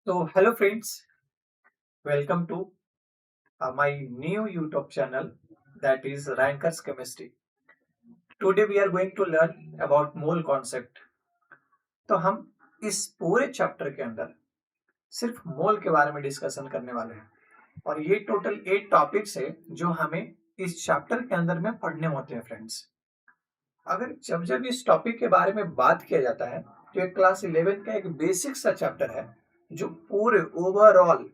So, hello friends, welcome to my new YouTube channel that is Rankers Chemistry. Today we are going to learn about mole concept. तो हम इस पूरे chapter के अंदर सिर्फ मोल के बारे में डिस्कशन करने वाले हैं और ये टोटल 8 टॉपिक्स है जो हमें इस चैप्टर के अंदर में पढ़ने होते हैं फ्रेंड्स। अगर जब जब इस टॉपिक के बारे में बात किया जाता है तो एक क्लास 11 का एक बेसिक सा चैप्टर है जो पूरे ओवरऑल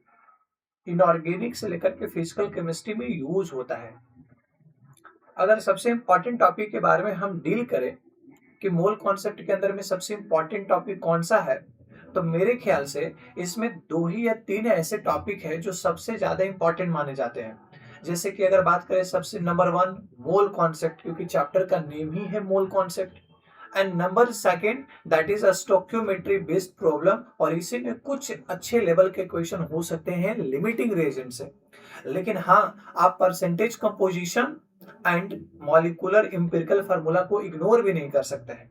इनऑर्गेनिक से लेकर के फिजिकल केमिस्ट्री में यूज होता है। अगर सबसे इंपॉर्टेंट टॉपिक के बारे में हम डील करें कि मोल कॉन्सेप्ट के अंदर में सबसे इंपॉर्टेंट टॉपिक कौन सा है, तो मेरे ख्याल से इसमें 2 ही या 3 ऐसे टॉपिक है जो सबसे ज्यादा इंपॉर्टेंट माने जाते हैं। जैसे कि अगर बात करें सबसे नंबर 1 मोल कॉन्सेप्ट, क्योंकि चैप्टर का नेम ही है mole concept. And number second that is a stoichiometry based problem, और इसी में कुछ अच्छे लेवल के क्वेश्चन हो सकते हैं लिमिटिंग रिएजेंट से। लेकिन हाँ, आप percentage composition and molecular empirical formula को इग्नोर भी नहीं कर सकते हैं।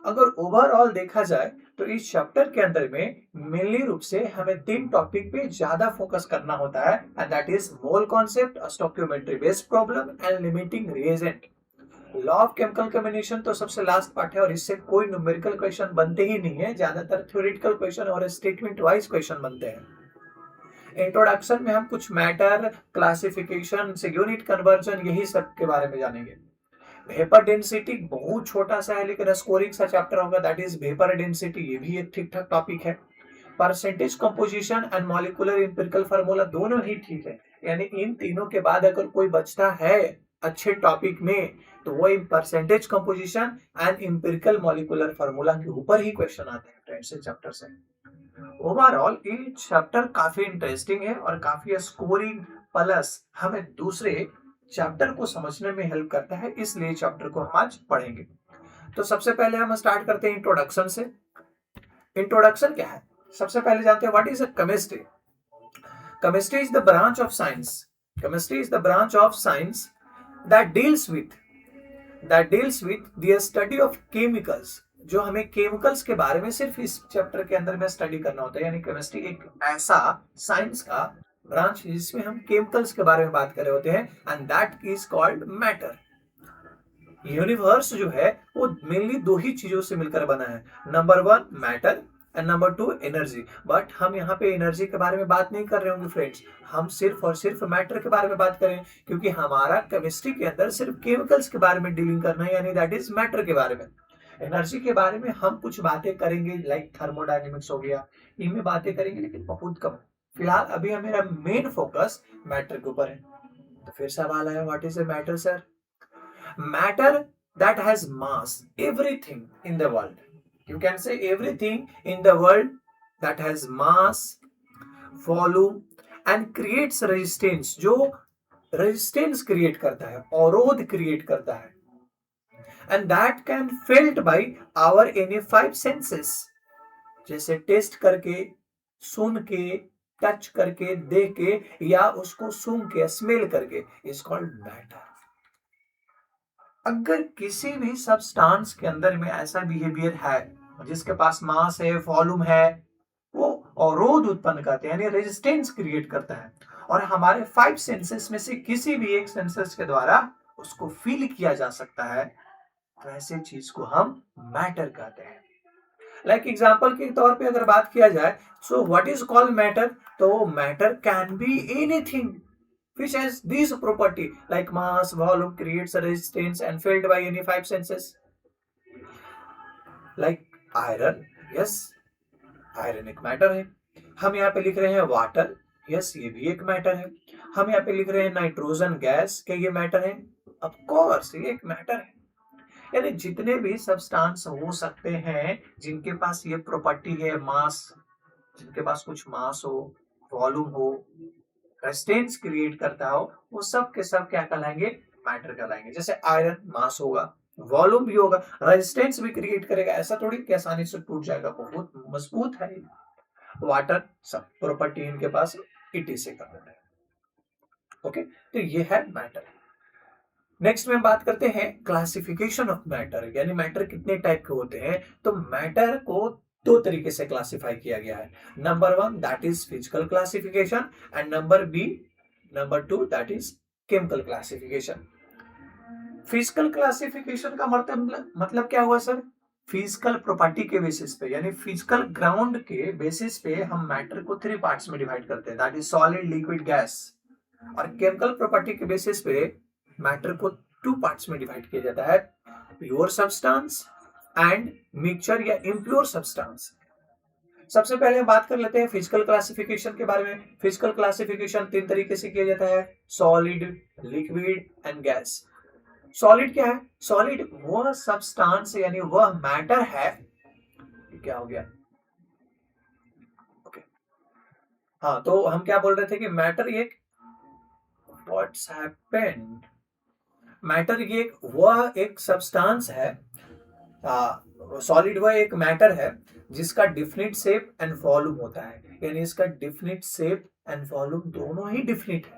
अगर ओवरऑल देखा जाए तो इस चैप्टर के अंदर में मेनली रूप से हमें 3 टॉपिक पे ज्यादा फोकस करना होता है, and that is mole concept, stoichiometry based problem and limiting reagent. Law of chemical combination तो सबसे लास्ट पार्ट है और इससे कोई न्यूमेरिकल क्वेश्चन बनते ही नहीं है, ज्यादातर थ्योरेटिकल क्वेश्चन और स्टेटमेंट वाइज क्वेश्चन बनते हैं। इंट्रोडक्शन में हम कुछ मैटर, क्लासिफिकेशन से यूनिट कन्वर्जन, यही सब के बारे में जानेंगे। वेपर डेंसिटी बहुत छोटा सा है लेकिन स्कोरिंग सा चैप्टर होगा, दैट इज वेपर डेंसिटी, ये भी एक ठीक ठाक टॉपिक है। Percentage composition and molecular empirical formula दोनों ही ठीक है, यानी इन तीनों के बाद अगर कोई बचता है अच्छे टॉपिक में तो वो percentage composition and empirical molecular formula के ऊपर ही क्वेश्चन आते हैं फ्रेंड्स इस चैप्टर से। ओवरऑल ये चैप्टर काफी इंटरेस्टिंग है और काफी स्कोरिंग प्लस हमें दूसरे चैप्टर को समझने में हेल्प करता है, इसलिए चैप्टर को हम आज पढ़ेंगे। तो सबसे पहले हम स्टार्ट करते हैं इंट्रोडक्शन से। इंट्रोडक्शन क्या है, सबसे पहले जानते हैं what is a chemistry. Chemistry is the branch of science, chemistry is the branch of science that deals with the study of chemicals. जो हमें केमिकल्स के बारे में सिर्फ इस चैप्टर के अंदर में स्टडी करना होता है, यानी केमिस्ट्री एक ऐसा साइंस का ब्रांच है जिसमें हम केमिकल्स के बारे में बात कर रहे होते हैं, and that is called matter. Universe जो है वो मेनली 2 ही चीजों से मिलकर बना है, number 1 matter and number 2 energy. But हम यहाँ पे एनर्जी के बारे में बात नहीं कर रहे होंगे फ्रेंड्स, हम सिर्फ और सिर्फ मैटर के बारे में बात करें, क्योंकि हमारा केमिस्ट्री के अंदर सिर्फ केमिकल्स के बारे में डीलिंग करना है, यानी दैट इज मैटर के बारे में। एनर्जी के बारे में हम कुछ बातें करेंगे, लाइक थर्मोडायनेमिक्स हो गया, इनमें बातें करेंगे लेकिन बहुत कम। फिलहाल अभी मेरा मेन फोकस मैटर के ऊपर है। तो फिर सवाल आया, what is a matter sir? Matter that has mass, everything in the world. You can say everything in the world that has mass, volume and creates resistance, जो resistance create करता है, अवरोध create करता है, and that can felt by our any 5 senses, जैसे test करके, सुन के, touch करके, देख के या उसको सूंघ के, स्मेल करके, इज कॉल्ड मैटर। अगर किसी भी सब्सटेंस के अंदर में ऐसा बिहेवियर है जिसके पास मास है, वॉल्यूम है, वो अवरोध उत्पन्न करते हैं, यानी रेजिस्टेंस क्रिएट करता है, और हमारे 5 सेंसेस में से किसी भी एक सेंसेस के द्वारा उसको फील किया जा सकता है, तो ऐसे चीज को हम मैटर कहते हैं। लाइक एग्जांपल के तौर पे अगर बात किया जाए, so what is called matter, तो matter can be anything which has these property like mass, volume, creates a resistance and felt by any 5 senses. Like iron, yes, iron एक मैटर है। हम यहाँ पे लिख रहे हैं वाटर, यस ये भी एक मैटर है। हम यहाँ पे लिख रहे हैं नाइट्रोजन गैस, क्या ये मैटर है? ऑफ कोर्स ये एक मैटर है। यानी जितने भी सब्सटेंस हो सकते हैं जिनके पास ये प्रॉपर्टी है, मास, जिनके पास कुछ मास हो, वॉल्यूम हो, रेजिस्टेंस क्रिएट करता हो, वो सब के सब क्या कहलाएंगे? मैटर कहलाएंगे। जैसे आयरन मास होगा, वॉल्यूम भी होगा, रेजिस्टेंस भी क्रिएट करेगा, ऐसा थोड़ी कि आसानी से टूट जाएगा, बहुत मजबूत है। वाटर सब प्रॉपर्टी इनके पास इट से करना है। ओके, तो ये है मैटर। नेक्स्ट में बात करते हैं क्लासिफिकेशन ऑफ मैटर, यानी मैटर कितने टाइप के होते हैं। तो मैटर को दो तरीके से क्लासिफाई किया गया है। Number one that is physical classification and number two that is chemical classification. Physical classification का मतलब क्या हुआ सर? फिजिकल प्रॉपर्टी के बेसिस पे यानी फिजिकल ग्राउंड के बेसिस पे हम मैटर को थ्री पार्ट्स में डिवाइड करते हैं, that is solid, liquid, gas. और केमिकल प्रॉपर्टी के बेसिस पे मैटर को टू पार्ट्स में डिवाइड किया जाता है, प्योर सब्सटेंस एंड मिक्सचर या इम्प्योर सब्सटेंस। सबसे पहले हम बात कर लेते हैं फिजिकल क्लासिफिकेशन के बारे में। फिजिकल क्लासिफिकेशन तीन तरीके से किया जाता है, solid, liquid and gas. Solid क्या है? सॉलिड वह सब्सटेंस यानी वह मैटर है, क्या हो गया? ओके हाँ, तो हम क्या बोल रहे थे कि मैटर एक व्हाट्स हैपेंड, मैटर ये वह एक सब्सटेंस है, सॉलिड वह एक मैटर है जिसका डिफिनिट शेप एंड वॉल्यूम होता है, यानी इसका डिफिनिट शेप एंड वॉल्यूम दोनों ही डिफिनिट है।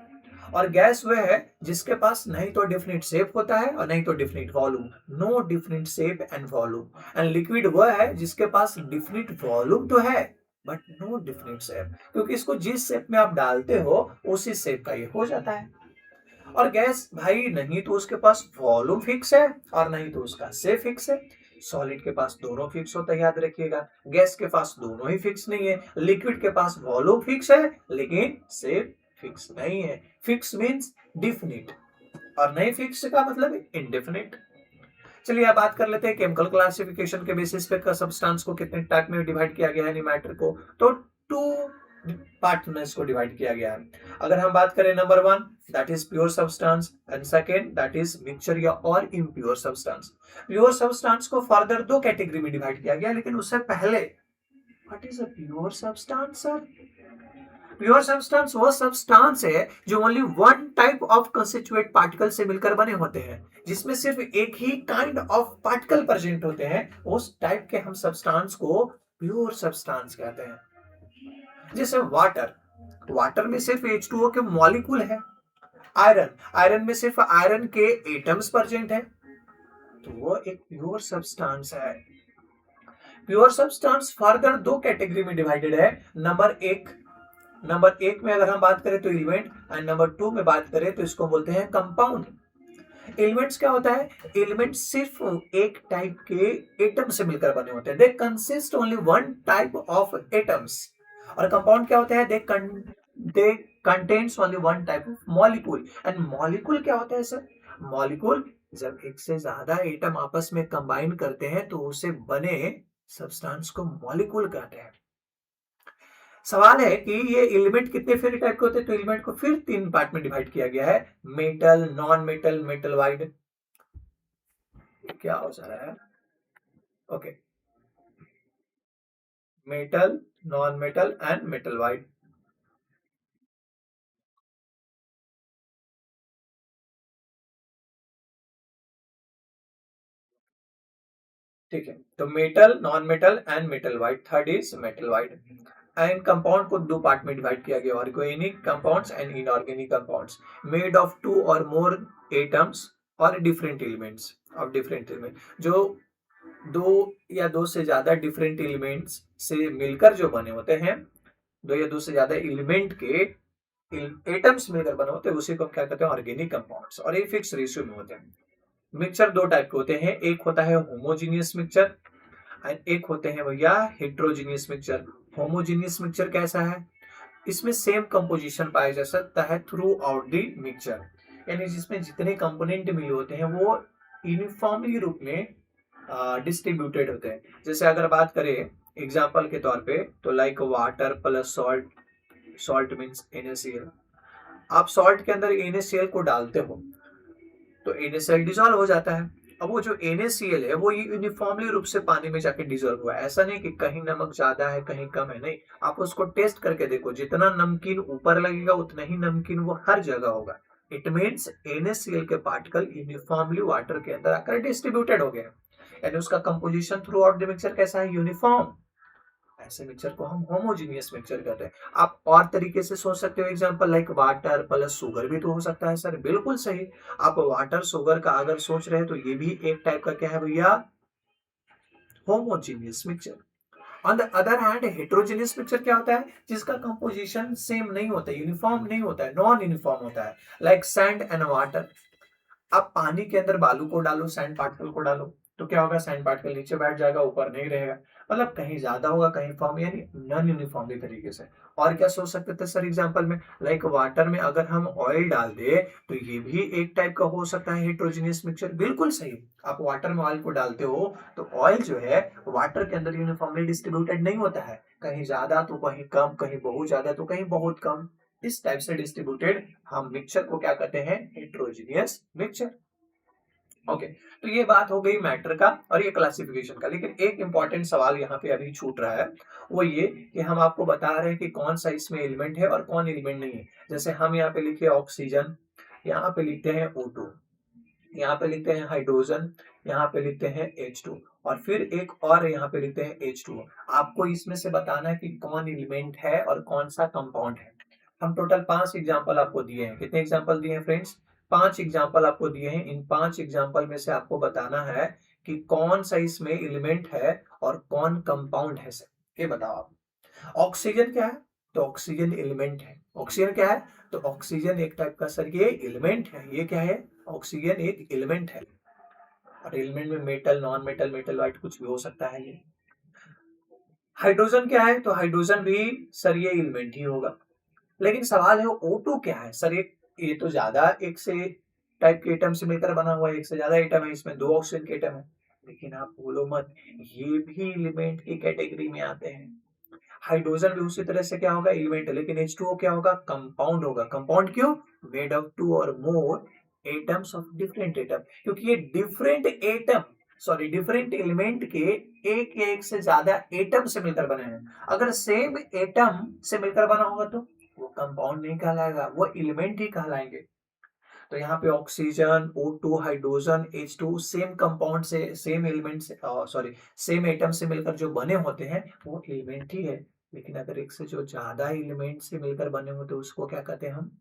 और गैस वह है जिसके पास नहीं तो डिफिनिट शेप होता है और नहीं तो definite volume, no definite shape and volume. And liquid वह है जिसके पास डिफिनिट वॉल्यूम तो है बट नो डिफिनिट शेप, क्योंकि इसको जिस शेप में आप डालते हो उसी शेप का ये हो जाता है। और गैस भाई नहीं तो उसके पास वॉल्यूम फिक्स है और नहीं तो उसका शेप फिक्स है। सॉलिड के पास दोनों फिक्स होता है, याद रखिएगा। गैस के पास दोनों ही फिक्स नहीं है। लिक्विड के पास वॉल्यूम फिक्स है लेकिन शेप फिक्स नहीं है। फिक्स मींस डिफिनिट और नहीं फिक्स का मतलब इंडेफिनिट। चलिए अब बात कर लेते हैं केमिकल क्लासिफिकेशन के बेसिस पे सब्सटेंस को कितने टाइप में डिवाइड किया गया है, मैटर को तो टू पार्ट में इसको डिवाइड किया गया है। अगर हम बात करें number one that is pure substance and second that is mixture या और इम्प्योर सब्सटेंस। प्योर सब्सटेंस को फर्दर दो कैटेगरी में डिवाइड किया गया, लेकिन उससे पहले what is a pure substance sir? Pure substance वो सब्सटेंस है जो only one type of constituent particle से मिलकर बने होते हैं, जिसमें सिर्फ एक ही काइंड ऑफ पार्टिकल प्रेजेंट होते हैं। उस टाइप के हम सब्सटेंस को प्योर सब्सटेंस कहते हैं। जैसे वाटर, वाटर में सिर्फ H2O के मॉलिक्यूल है। आयरन, आयरन में सिर्फ आयरन के एटम्स प्रेजेंट है, तो वो एक प्योर सब्सटेंस है। प्योर सब्सटेंस फर्दर दो कैटेगरी में डिवाइडेड है। नंबर एक में अगर हम बात करें तो एलिमेंट एंड नंबर टू में बात करें तो इसको बोलते हैं कंपाउंड। एलिमेंट्स क्या होता है? एलिमेंट सिर्फ एक टाइप के एटम से मिलकर बने होते हैं, they consist only one type of atoms. और कंपाउंड क्या होता है? They contains only one type of molecule. And molecule क्या होता है सर? मॉलिक्यूल जब एक से ज्यादा एटम आपस में कंबाइन करते हैं तो उसे बने सब्सटेंस को मॉलिक्यूल कहते हैं। सवाल है कि ये एलिमेंट कितने फिर टाइप के होते हैं, तो एलिमेंट को फिर तीन पार्ट में डिवाइड किया गया है, metal, non metal, metalloid. क्या हो जा रहा है? Okay, metal, non metal and metalloid. ठीक है, तो metal, non metal and metalloid. Third is metalloid. And compound को दो पार्ट में डिवाइड किया गया, organic compounds and inorganic compounds made of two or more atoms or different elements of different element. जो दो या दो से ज्यादा डिफरेंट एलिमेंट्स से मिलकर जो बने होते हैं, दो या दो से ज्यादा एलिमेंट के एटम्स मिलकर बने होते हैं, उसी को हम क्या कहते हैं? Organic compounds. और ये फिक्स रेशियो में होते हैं। मिक्सचर दो टाइप के होते हैं, एक होता है होमोजीनियस मिक्सचर एंड एक होते हैं भैया हेट्रोजीनियस मिक्सचर। होमोजीनियस मिक्सचर कैसा है? इसमें सेम कंपोजिशन पाया जा सकता है थ्रू आउट द मिक्सचर, यानी जिसमें जितने कंपोनेंट मिले होते हैं वो यूनिफॉर्मली रूप में डिस्ट्रीब्यूटेड होते हैं। जैसे अगर बात करें एग्जांपल के तौर पे तो like water plus salt, salt means NaCl। आप सॉल्ट के अंदर NaCl को डालते हो तो NaCl डिसॉल्व हो जाता है। अब वो जो NaCl है वो यूनिफॉर्मली रूप से पानी में जाके डिसॉल्व हुआ है। ऐसा नहीं कि कहीं नमक ज्यादा है कहीं कम है, नहीं, आप उसको टेस्ट करके देखो, जितना नमकीन ऊपर लगेगा उतना ही नमकीन वो हर जगह होगा। इट मीन्स NaCl के पार्टिकल यूनिफॉर्मली वाटर के अंदर आकर डिस्ट्रीब्यूटेड हो गए, यानी उसका composition through out the mixture कैसा है? यूनिफॉर्म। ऐसे मिक्सचर को हम होमोजीनियस मिक्सचर कहते हैं। आप और तरीके से सोच सकते हो, example like water plus sugar भी तो हो सकता है सर। बिल्कुल सही, आप वाटर शुगर का अगर सोच रहे हैं तो ये भी एक टाइप का क्या है भैया? Homogeneous mixture. On the other hand heterogeneous mixture क्या होता है, जिसका कंपोजिशन सेम नहीं होता है, यूनिफॉर्म नहीं होता है, नॉन यूनिफॉर्म होता है, लाइक सैंड एंड वाटर। आप पानी के अंदर बालू को डालो, सैंड पार्टिकल को डालो, तो क्या होगा, सैंड पार्टिकल नीचे बैठ जाएगा, ऊपर नहीं रहेगा, मतलब कहीं ज्यादा होगा कहीं फॉर्म, यानी नॉन यूनिफॉर्मली तरीके से। और क्या सोच सकते थे सर एग्जांपल में, लाइक वाटर में अगर हम ऑयल डाल दे तो ये भी एक टाइप का हो सकता है हेट्रोजीनियस मिक्सचर, बिल्कुल सही। आप वाटर में ऑयल को डालते हो तो ऑयल जो है वाटर के अंदर यूनिफॉर्मली डिस्ट्रीब्यूटेड नहीं होता है, कहीं ज्यादा तो कहीं कम, कहीं बहुत ज्यादा तो कहीं बहुत कम, इस टाइप से डिस्ट्रीब्यूटेड हम मिक्सचर को क्या कहते हैं, हेट्रोजीनियस मिक्सचर। ओके, तो ये बात हो गई मैटर का और ये क्लासिफिकेशन का, लेकिन एक इंपॉर्टेंट सवाल यहाँ पे अभी छूट रहा है, वो ये कि हम आपको बता रहे हैं कि कौन सा इसमें एलिमेंट है और कौन एलिमेंट नहीं है। जैसे हम यहाँ पे लिखे ऑक्सीजन, यहाँ पे लिखते हैं O2, यहाँ पे लिखते हैं हाइड्रोजन, यहाँ पे लिखते हैं H2, और फिर एक और यहाँ पे लिखते हैं H2O। आपको इसमें से बताना है कि कौन एलिमेंट है और कौन सा कंपाउंड है। हम टोटल 5 एग्जाम्पल आपको दिए हैं, कितने एग्जाम्पल दिए हैं फ्रेंड्स, 5 एग्जाम्पल आपको दिए हैं। इन 5 एग्जाम्पल में से आपको बताना है कि कौन सा इसमें एलिमेंट है और कौन कंपाउंड है सर, ये बताओ आप। ऑक्सीजन क्या है, तो ऑक्सीजन एलिमेंट है। ऑक्सीजन क्या है, तो ऑक्सीजन एक टाइप का सर ये एलिमेंट है। ये क्या है, ऑक्सीजन एक एलिमेंट है, और एलिमेंट में metal, non metal, metal white कुछ भी हो सकता है ये। हाइड्रोजन क्या है, तो हाइड्रोजन भी सर ये एलिमेंट ही होगा। लेकिन सवाल है O2 क्या है सर, ये तो ज्यादा एक से टाइप के एटम से मिलकर बना हुआ है, एक से ज्यादा एटम है, इसमें 2 ऑक्सीजन के एटम है। लेकिन आप बोलो मत, ये भी एलिमेंट की कैटेगरी में आते हैं। हाइड्रोजन भी उसी तरह से क्या होगा, एलिमेंट है, लेकिन H2O क्या होगा, कंपाउंड होगा। कंपाउंड क्यों, मेड ऑफ 2 और more atoms of different atom, क्योंकि ये different atom, sorry different element के एक या एक से ज्यादा एटम से मिलकर बने हैं। अगर सेम एटम से मिलकर बना होगा तो वो कंपाउंड नहीं कहलाएगा, वो एलिमेंट ही कहलाएंगे। तो यहाँ पे oxygen, O2, hydrogen, H2 same compound से, सेम एलिमेंट से, सॉरी सेम एटम से मिलकर जो बने होते हैं वो एलिमेंट ही है। लेकिन अगर एक से जो ज्यादा एलिमेंट से मिलकर बने होते हैं उसको क्या कहते हैं हम,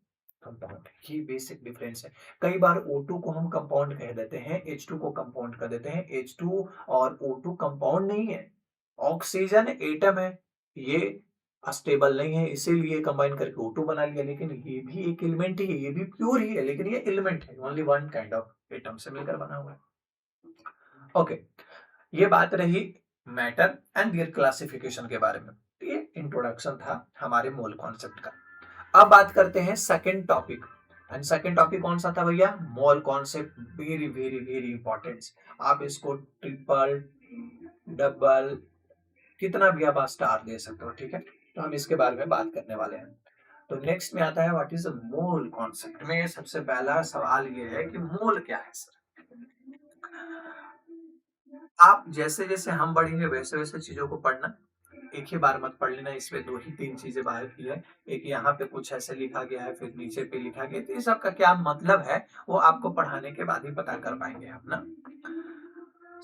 कंपाउंड। ये बेसिक डिफरेंस है। कई बार O2 को हम कंपाउंड कह देते हैं, H2 को कंपाउंड कर देते हैं। H2 और O2 कंपाउंड नहीं है, ऑक्सीजन एटम है, ये अस्टेबल नहीं है, इसीलिए कंबाइन करके O2 बना लिया। लेकिन ये भी एक एलिमेंट ही है, ये भी प्योर ही है, लेकिन ये एलिमेंट है, only one kind of atom से मिलकर बना हुआ है। ओके, ये बात रही मैटर एंड देयर क्लासिफिकेशन के बारे में। ये इंट्रोडक्शन था हमारे मोल कॉन्सेप्ट का। अब बात करते हैं second topic, and second topic कौन सा था भैया, mole concept. Very very very important, आप इसको ट्रिपल, डबल, कितना भी आप स्टार दे सकते हो, ठीक है। तो हम इसके बारे में बात करने वाले हैं। तो नेक्स्ट में आता है व्हाट इज मोल कॉन्सेप्ट। में सबसे पहला सवाल ये है कि मोल क्या है सर। आप जैसे जैसे हम बढ़ेंगे वैसे वैसे चीजों को पढ़ना, एक ही बार मत पढ़ लेना, इसमें 2 ही 3 चीजें बाहर की है। एक यहाँ पे कुछ ऐसे लिखा गया है, फिर नीचे पे लिखा गया, तो ये सब का क्या मतलब है वो आपको पढ़ाने के बाद ही पता कर पाएंगे आप ना।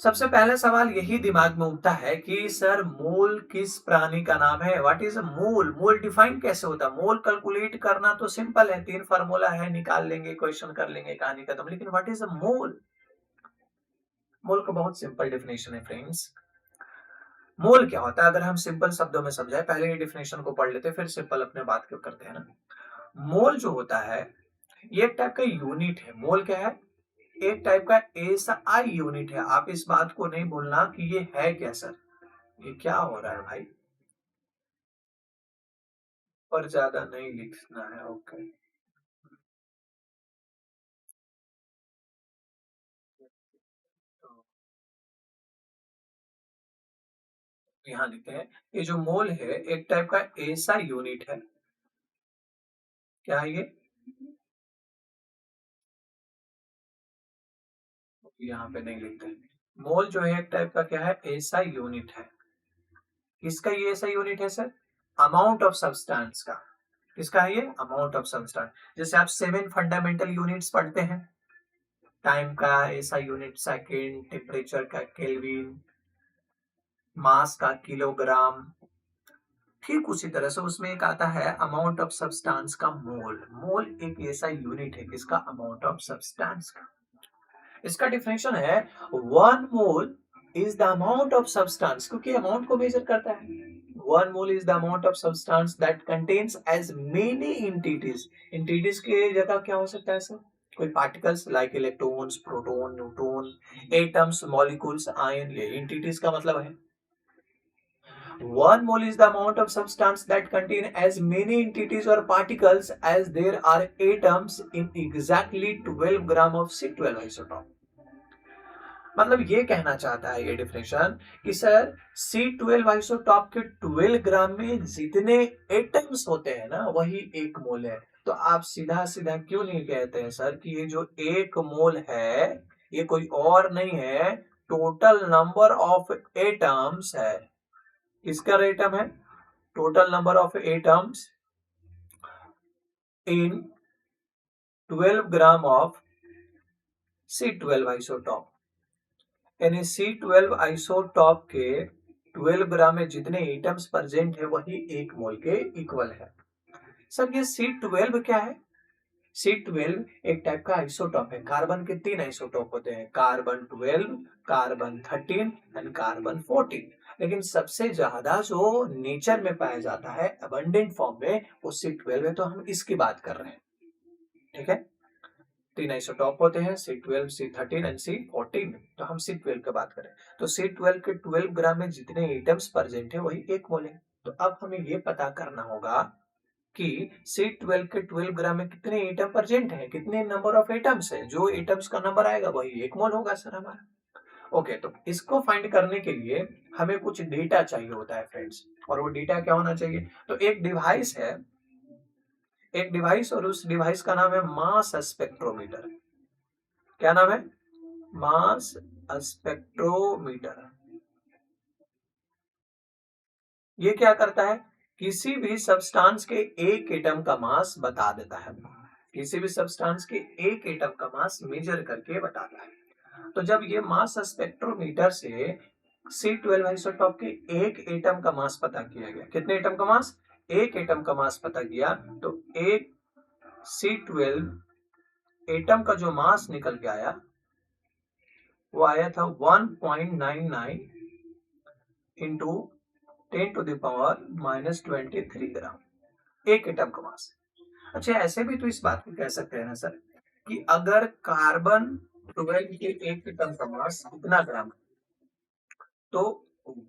सबसे पहले सवाल यही दिमाग में उठता है कि सर मोल किस प्राणी का नाम है, what is mole. Mole define कैसे होता है, मोल कैलकुलेट करना तो सिंपल है, 3 फार्मूला है, निकाल लेंगे, क्वेश्चन कर लेंगे, कहानी खत्म। लेकिन व्हाट इज मोल, मोल का बहुत सिंपल डेफिनेशन है फ्रेंड्स। मोल क्या होता है, अगर हम सिंपल शब्दों में समझाए, पहले ये डेफिनेशन को पढ़ लेते फिर सिंपल अपने बात क्यों करते हैं ना। मोल जो होता है ये एक टाइप का यूनिट है। मोल क्या है, एक टाइप का एसआई यूनिट है। आप इस बात को नहीं भूलना कि ये है क्या सर, ये क्या हो रहा है भाई, पर ज्यादा नहीं लिखना है। ओके, तो यहाँ लिखते हैं, ये जो मोल है एक टाइप का ऐसा यूनिट है, क्या है ये, यहाँ पे नहीं लिखते। मोल जो है एक टाइप का क्या है, ऐसा यूनिट है। किसका ये ऐसा यूनिट है सर, अमाउंट ऑफ सब्सटेंस का। किसका है ये, अमाउंट ऑफ सब्सटेंस। जैसे आप 7 फंडामेंटल यूनिट्स पढ़ते हैं, टाइम का ऐसा यूनिट सेकेंड, टेम्परेचर का केल्विन, मास का किलोग्राम, ठीक उसी तरह से उसमें एक आता है अमाउंट ऑफ सब्सटेंस का मोल। मोल एक ऐसा यूनिट है किसका, अमाउंट ऑफ सब्सटेंस का। इसका डिफिनेशन है 1 मोल is the amount of substance, क्योंकि अमाउंट को मेजर करता है. 1 mole is the amount of substance that contains as many entities. entities के जगह क्या हो सकता है सर? कोई particles like electrons, proton, neutron, atoms, molecules, ion. ये एंटिटीज का मतलब है. 1 mole is the amount of substance that contain as many entities or particles as there are atoms in exactly 12 gram of C12 isotope. मतलब ये कहना चाहता है ये डिफिनेशन कि सर C12 आइसोटॉप के 12 ग्राम में जितने एटम्स होते हैं ना वही 1 मोल है. तो आप सीधा सीधा क्यों नहीं कहते हैं सर कि ये जो 1 मोल है ये कोई और नहीं है, टोटल नंबर ऑफ एटम्स है. किसका एटम है? Total number of atoms in 12 gram of C12 isotope. यानी C12 आइसोटॉप के 12 ग्राम में जितने एटम्स प्रेजेंट है वही 1 मोल के इक्वल है. सर ये C12 क्या है? C12 एक टाइप का आइसोटॉप है. कार्बन के 3 आइसोटॉप होते हैं, कार्बन 12, कार्बन 13 एंड कार्बन 14. लेकिन सबसे ज्यादा जो नेचर में पाया जाता है अबंडेंट फॉर्म में वो C12 है. तो हम इसकी बात कर रहे हैं. ठीक है, 3 आइसोटॉप होते हैं, C12, C13 एंड C14. तो हम C12 की बात करें तो C12 के 12 ग्राम में जितने एटम्स प्रेजेंट है वही 1 मोल है. तो अब हमें ये पता करना होगा कि C12 के 12 ग्राम में कितने एटम प्रेजेंट है, कितने नंबर ऑफ एटम्स है. जो एटम्स का नंबर आएगा वही 1 मोल होगा सर हमारा. ओके, तो इसको फाइंड करने के लिए हमें कुछ डेटा चाहिए होता है फ्रेंड्स. और वो डेटा क्या होना चाहिए? तो एक डिवाइस है, एक डिवाइस, और उस डिवाइस का नाम है मास स्पेक्ट्रोमीटर. क्या नाम है? मास स्पेक्ट्रोमीटर. ये क्या करता है? किसी भी सब्सटेंस के एक एटम का मास बता देता है. किसी भी सब्सटेंस के एक एटम का मास मेजर करके बताता है. तो जब ये मास स्पेक्ट्रोमीटर से C12 आइसोटॉप के एक एटम का मास पता किया गया. कितने एटम का मास? एक एटम का मास पता किया. तो एक C12 एटम का जो मास निकल के आया वो आया था 1.99 इंटू 10 टू द पावर -23 ग्राम. एक एटम का मास. अच्छा, ऐसे भी तो इस बात को कह सकते हैं ना सर कि अगर कार्बन 12 के एक एटम का मास इतना ग्राम तो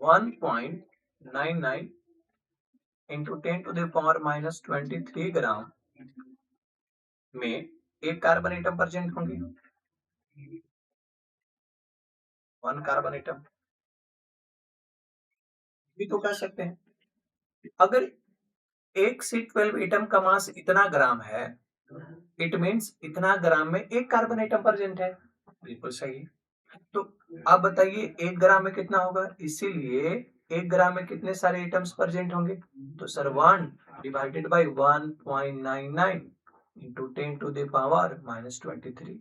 1.99 इंटू 10 टू द पावर -23 ग्राम में एक कार्बन एटम प्रेजेंट होंगे. 1 कार्बन एटम भी तो कह सकते हैं. अगर एक C12 एटम का मास इतना ग्राम है, इट मीन्स इतना ग्राम में एक कार्बन एटम प्रेजेंट है. बिल्कुल सही. तो आप बताइए 1 ग्राम में कितना होगा? इसीलिए 1 ग्राम में कितने सारे एटम्स प्रेजेंट होंगे? तो sir 1 divided by 1.99 into 10 to the power -23.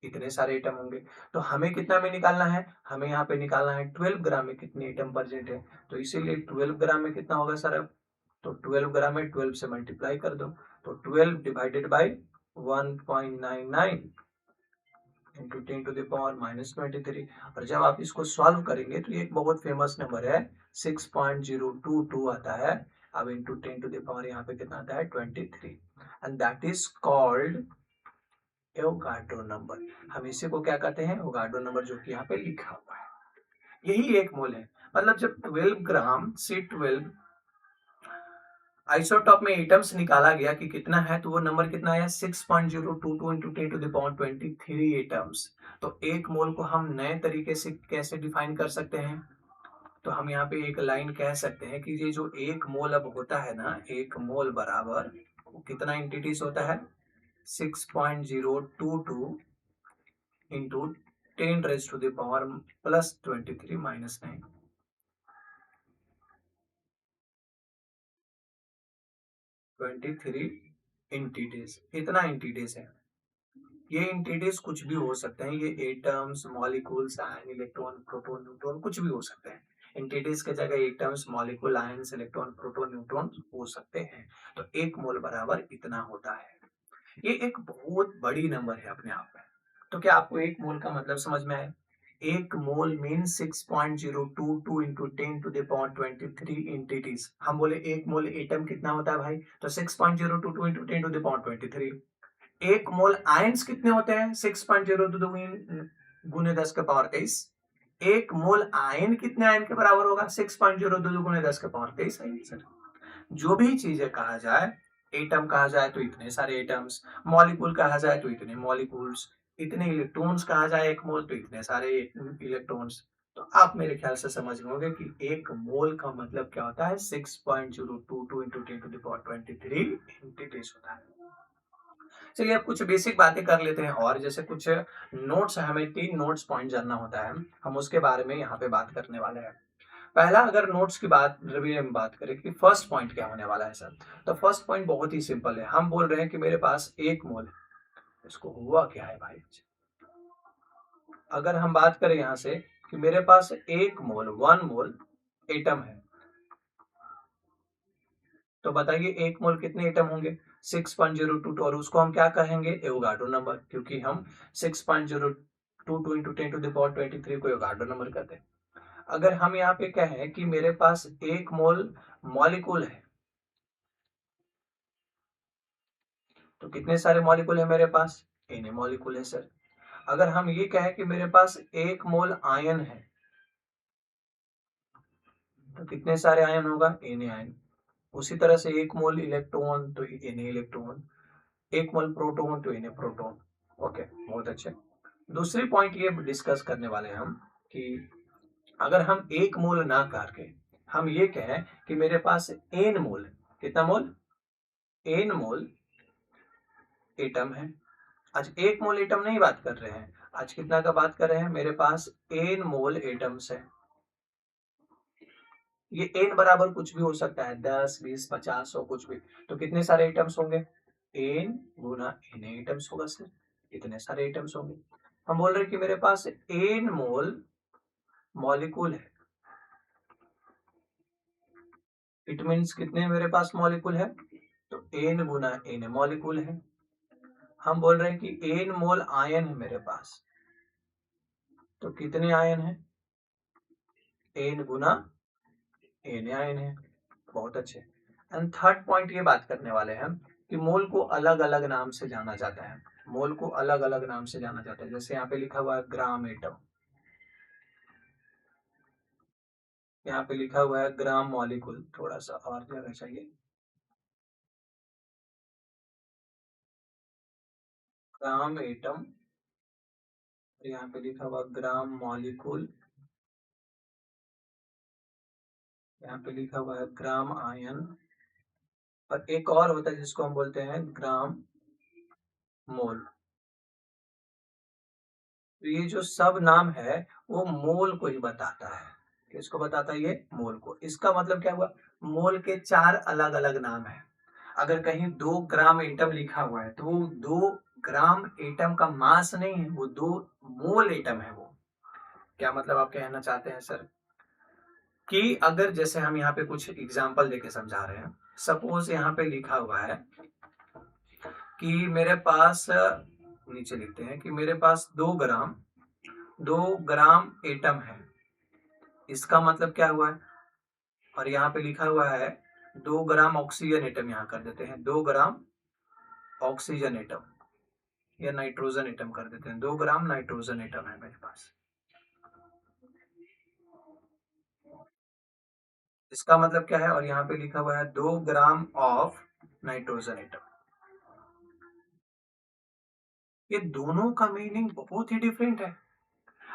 इतने सारे एटम होंगे. तो हमें कितना में निकालना है? हमें यहाँ पे निकालना है 12 ग्राम में कितने एटम प्रेजेंट है. तो इसीलिए 12 ग्राम में कितना होगा सर? अब तो 12 ग्राम में 12 से मल्टीप्लाई कर दो. तो 12 divided by 1.99 into 10 to the power -23. और जब आप इसको सॉल्व करेंगे तो ये एक बहुत फेमस नंबर है, 6.022 आता है. अब इंटू 10 टू द पावर यहाँ पे कितना आता है? 23. And that is called Avogadro number. हम इसी को क्या कहते हैं? एवोगाड्रो नंबर, जो कि यहाँ पे लिखा हुआ है. यही 1 मोल है. मतलब जब 12 ग्राम C12 आइसोटॉप में एटम्स निकाला गया कि कितना है, तो वो नंबर कितना आया? 6.022 into 10 to the power 23 atoms. तो 1 मोल को हम नए तरीके से कैसे डिफाइन कर सकते हैं? तो हम यहाँ पे एक लाइन कह सकते हैं कि ये जो 1 मोल अब होता है ना, 1 मोल बराबर कितना एंटिटीज होता है? 6.022 into 10 raise to the power +23 -9. 23 entities. इतना एंटिटीज है. ये एंटिटीज कुछ भी हो सकते हैं. ये atoms, molecules, ion, electron, proton, neutron कुछ भी हो सकते हैं. एंटिटीज के जगह atoms, molecule, ions, electron, proton, neutron हो सकते हैं. तो 1 मोल बराबर इतना होता है. ये एक बहुत बड़ी नंबर है अपने आप में. तो क्या आपको 1 मोल का मतलब समझ में आया? एक मोल मीन 6.022 इंटू 10⁻23 एंटिटीज। हम बोले एक मोल एटम कितना होता है भाई, तो 6.022 इंटू 10⁻23। एक मोल आयंस कितने होते हैं, 6.022 गुने 10⁻23। एक मोल आयन कितने आयन के बराबर होगा, 6.022 गुने 10⁻23 आयन। जो भी चीजें कहा जाए, एटम कहा जाए तो इतने सारे एटम्स, मॉलिक्यूल कहा जाए तो इतने मॉलिक्यूल्स, इतने इलेक्ट्रॉन्स कहा जाए एक मोल तो इतने सारे इलेक्ट्रॉन्स। तो आप मेरे ख्याल से समझ गए होंगे कि एक मोल का मतलब क्या होता है, 6.022 इंटू 10⁻23 एंटिटीज होता है। चलिए अब कुछ बेसिक बातें कर लेते हैं, और जैसे कुछ नोट्स, हमें 3 नोट्स पॉइंट जानना होता है, हम उसके बारे में यहाँ पे बात करने वाले हैं। पहला, अगर नोट्स की बात रिव्यू में बात करें कि फर्स्ट पॉइंट क्या होने वाला है सर, तो फर्स्ट पॉइंट बहुत ही सिंपल है। हम बोल रहे हैं कि मेरे पास एक मोल है, इसको हुआ क्या है भाई। अगर हम बात करें यहां से कि मेरे पास एक मोल 1 मोल एटम है, तो बताइए एक मोल कितने एटम होंगे, 6.022, और उसको हम क्या कहेंगे, एवोगाड्रो नंबर, क्योंकि हम 6.022 इंटू 10⁻23 को एवोगाड्रो नंबर कहते हैं। अगर हम यहाँ पे कहें कि मेरे पास एक मोल मॉलिक्यूल है, तो कितने सारे मॉलिक्यूल है मेरे पास, एन मॉलिक्यूल है सर। अगर हम ये कहें कि मेरे पास एक मोल आयन है, तो कितने सारे आयन होगा, एन आयन। उसी तरह से एक मोल इलेक्ट्रॉन तो एन इलेक्ट्रॉन, एक मोल प्रोटॉन तो एन प्रोटॉन। ओके, बहुत अच्छे। दूसरी पॉइंट ये डिस्कस करने वाले हैं हम कि अगर हम एक मोल ना करके हम ये कहें कि मेरे पास एन मोल, कितना मोल, एन मोल एटम है। आज एक मोल एटम नहीं बात कर रहे हैं, आज कितना का बात कर रहे हैं, मेरे पास एन मोल एटम्स है। ये एन बराबर कुछ भी हो सकता है, 10, 20, 50, 100, कुछ भी। तो कितने सारे एटम्स होंगे, एन गुना एन एटम्स होगा सर, इतने सारे एटम्स होंगे। हम बोल रहे हैं कि मेरे पास एन मोल मॉलिक्यूल है, इट मीन्स कितने मेरे पास मॉलिक्यूल है, तो एन गुना एन मॉलिक्यूल है। हम बोल रहे हैं कि एन मोल आयन है मेरे पास, तो कितने आयन है, एन गुना एन आयन है। बहुत अच्छे। एंड थर्ड पॉइंट ये बात करने वाले हैं कि मोल को अलग अलग नाम से जाना जाता है, मोल को अलग अलग नाम से जाना जाता है। जैसे यहाँ पे लिखा हुआ है ग्राम एटम, यहाँ पे लिखा हुआ है ग्राम मॉलिक्यूल, थोड़ा सा और जगह चाहिए, ग्राम एटम, यहाँ पे लिखा हुआ ग्राम मॉलिक्यूल, यहाँ पे लिखा हुआ है ग्राम आयन, और एक और होता है जिसको हम बोलते हैं ग्राम मोल। तो ये जो सब नाम है वो मोल को ही बताता है, किसको बताता है, ये मोल को। इसका मतलब क्या हुआ, मोल के 4 अलग अलग नाम है। अगर कहीं 2 ग्राम एटम लिखा हुआ है तो वो 2 ग्राम एटम का मास नहीं है, वो 2 मोल एटम है। वो क्या मतलब आप कहना चाहते हैं सर, कि अगर जैसे हम यहाँ पे कुछ एग्जाम्पल देके समझा रहे हैं, सपोज यहाँ पे लिखा हुआ है कि मेरे पास, नीचे लिखते हैं कि मेरे पास 2 ग्राम एटम है, इसका मतलब क्या हुआ है, और यहाँ पे लिखा हुआ है 2 ग्राम ऑक्सीजन एटम, यहाँ कर देते हैं 2 ग्राम ऑक्सीजन एटम, या नाइट्रोजन एटम कर देते हैं, 2 ग्राम नाइट्रोजन एटम है मेरे पास। इसका मतलब क्या है, और यहाँ पे लिखा हुआ है 2 ग्राम ऑफ नाइट्रोजन एटम। ये दोनों का मीनिंग बहुत ही डिफरेंट है।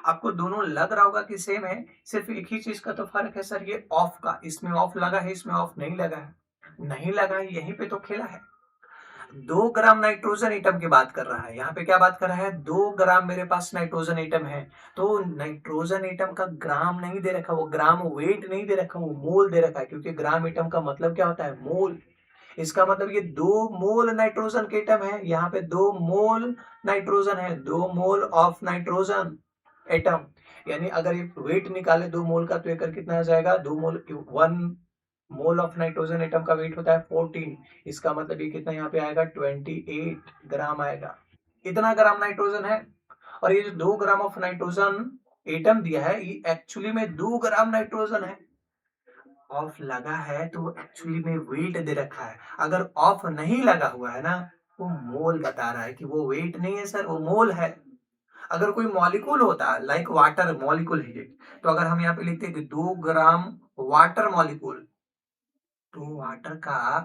आपको दोनों लग रहा होगा कि सेम है, सिर्फ एक ही चीज का तो फर्क है सर, ये ऑफ का, इसमें ऑफ लगा है, इसमें ऑफ नहीं लगा है। नहीं लगा है, यहीं पे तो खेला है। 2 ग्राम नाइट्रोजन एटम की बात कर रहा है, यहाँ पे क्या बात कर रहा है, 2 ग्राम मेरे पास नाइट्रोजन एटम है। तो नाइट्रोजन एटम का ग्राम नहीं दे रखा, वो ग्राम वेट नहीं दे रखा, वो मोल दे रखा है, क्योंकि ग्राम एटम का मतलब क्या होता है, मोल। इसका मतलब ये 2 मोल नाइट्रोजन के एटम है, यहाँ पे 2 मोल नाइट्रोजन है, 2 मोल ऑफ नाइट्रोजन एटम। यानी अगर ये वेट निकाले 2 मोल का, तो एक कितना आ जाएगा, 2 मोल, 1 मोल ऑफ नाइट्रोजन एटम का वेट होता है 14। इसका मतलब ये कितना यहाँ पे आएगा, 28 ग्राम आएगा। इतना ग्राम नाइट्रोजन है। और ये जो 2 ग्राम ऑफ नाइट्रोजन एटम दिया है, ये एक्चुअली में 2 ग्राम नाइट्रोजन है। ऑफ लगा है तो एक्चुअली में वेट दे रखा है। अगर ऑफ नहीं लगा हुआ है ना, वो मोल बता रहा है कि वो वेट नहीं है सर, वो मोल है। अगर कोई मॉलिक्यूल होता लाइक वाटर मॉलिक्यूल है, तो अगर हम यहाँ पे लिखते हैं कि 2 ग्राम वाटर मॉलिक्यूल, तो वाटर का